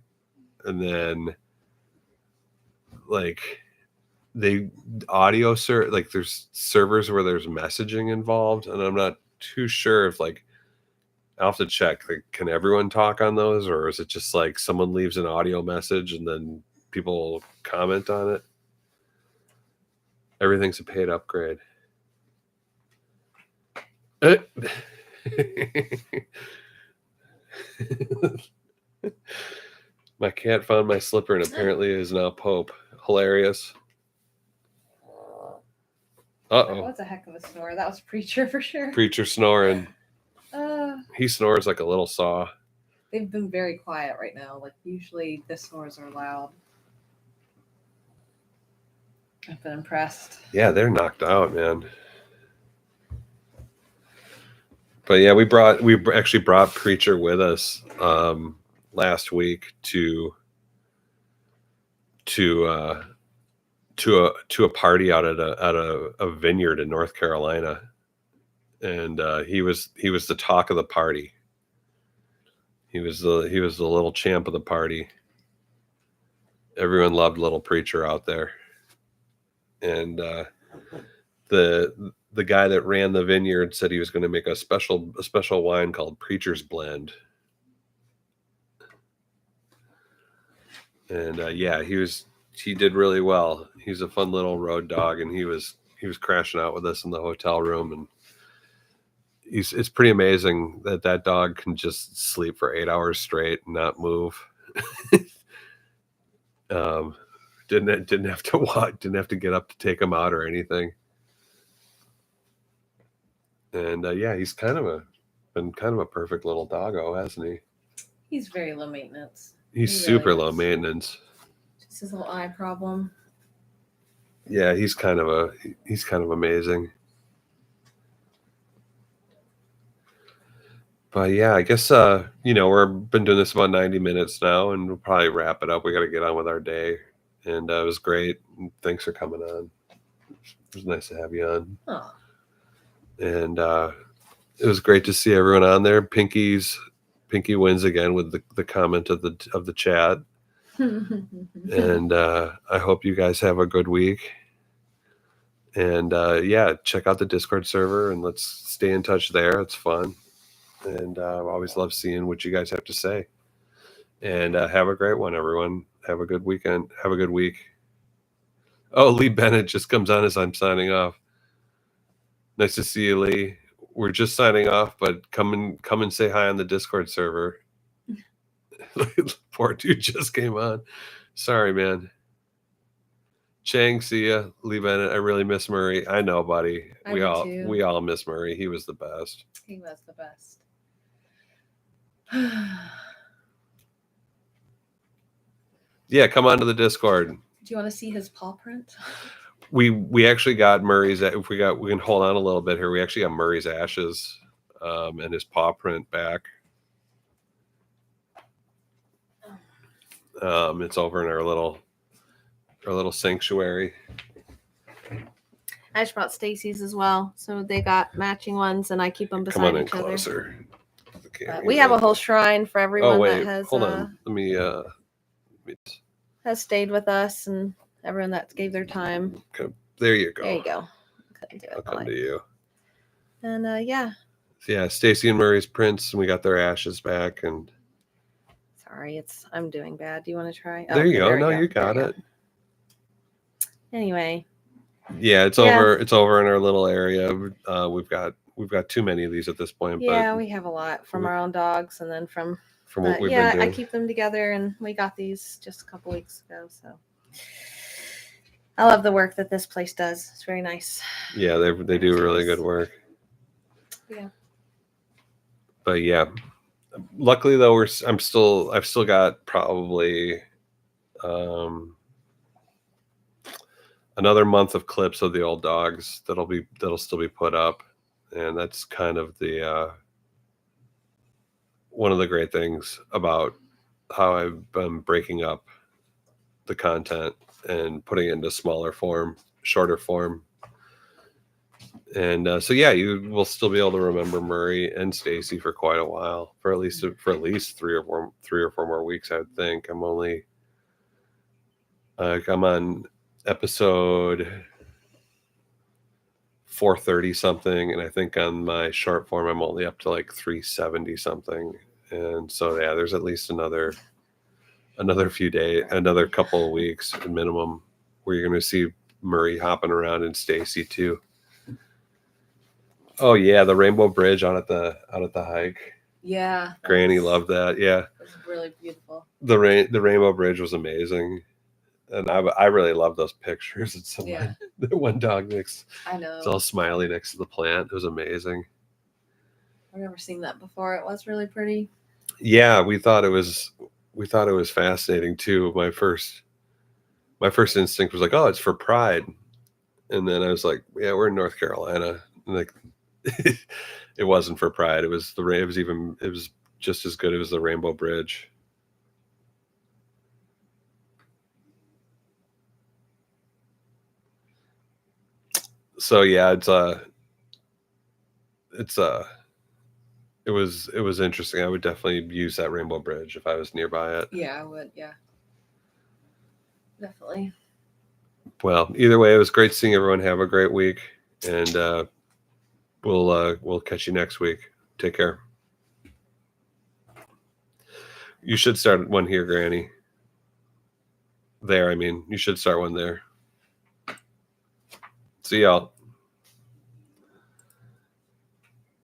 And then like there's servers where there's messaging involved, and I'm not too sure if like I'll have to check. Like, can everyone talk on those, or is it just like someone leaves an audio message and then people comment on it? Everything's a paid upgrade. My cat found my slipper and apparently is now Pope. Hilarious. That was a heck of a snore. That was Preacher for sure. Preacher snoring. He snores like a little saw. They've been very quiet right now. Like usually the snores are loud. I've been impressed. Yeah, they're knocked out, man. But yeah, we actually brought Preacher with us last week to a party out at a vineyard in North Carolina, and he was the talk of the party. He was the little champ of the party. Everyone loved little Preacher out there, and the guy that ran the vineyard said he was going to make a special wine called Preacher's Blend. And yeah, he did really well. He's a fun little road dog, and he was crashing out with us in the hotel room, and it's pretty amazing that dog can just sleep for 8 hours straight and not move. Didn't have to walk, didn't have to get up to take him out or anything. And yeah, he's been kind of a perfect little doggo, hasn't he? He's very low maintenance. He's super low maintenance. Just his little eye problem. Yeah, he's kind of amazing. But yeah, I guess we've been doing this about 90 minutes now, and we'll probably wrap it up. We got to get on with our day, and it was great. Thanks for coming on. It was nice to have you on. Oh. And it was great to see everyone on there. Pinky wins again with the comment of the chat. And I hope you guys have a good week. And yeah, check out the Discord server and let's stay in touch there. It's fun. And I always love seeing what you guys have to say. And have a great one, everyone. Have a good weekend. Have a good week. Oh, Lee Bennett just comes on as I'm signing off. Nice to see you, Lee. We're just signing off, but come and say hi on the Discord server. Poor dude just came on. Sorry, man. Chang, see ya. Lee Bennett, I really miss Murray. I know, buddy. We all miss Murray. He was the best. He was the best. Yeah, come on to the Discord. Do you want to see his paw print? We actually got Murray's. If we can hold on a little bit here. We actually got Murray's ashes and his paw print back. It's over in our little sanctuary. I just brought Stacy's as well, so they got matching ones, and I keep them beside Come on in each other. closer. We have a whole shrine for everyone that has. Hold on. Let me. Has stayed with us, and everyone that gave their time. Okay. There you go. There you go. Couldn't do it. I'll come to you. And yeah. Yeah, Stacy and Murray's prints, and we got their ashes back. And sorry, I'm doing bad. Do you want to try? There you go. No, you got it. Anyway. Yeah, it's over. It's over in our little area. We've got too many of these at this point. Yeah, but we have a lot from our own dogs, and then from what we've been doing. I keep them together, and we got these just a couple weeks ago. So I love the work that this place does. It's very nice. Yeah, they do really good work. Yeah. But yeah, luckily though, I've still got probably another month of clips of the old dogs that'll still be put up, and that's kind of the one of the great things about how I've been breaking up the content and putting it into smaller form, shorter form. And so yeah, you will still be able to remember Murray and Stacy for quite a while, for at least 3 or 4 more weeks. I would think. I'm on episode 430 something, and I think on my short form I'm only up to like 370 something. And so yeah, there's at least another few days, another couple of weeks at minimum, where you're going to see Murray hopping around and Stacy too. Oh yeah, the Rainbow Bridge out at the hike. Yeah, Granny loved that. Yeah, it was really beautiful. The Rainbow Bridge was amazing, and I really love those pictures. It's the one dog next. I know. It's all smiley next to the plant. It was amazing. I've never seen that before. It was really pretty. Yeah, we thought it was fascinating too. My first instinct was like, oh, it's for pride, and then I was like, yeah, we're in North Carolina, and like. It wasn't for pride. It was just as good. It was the Rainbow Bridge. So yeah, it was interesting. I would definitely use that Rainbow Bridge if I was nearby it. Yeah, I would. Yeah, definitely. Well, either way, it was great seeing everyone. Have a great week, and we'll catch you next week. Take care. You should start one here, Granny. There, I mean, you should start one there. See y'all.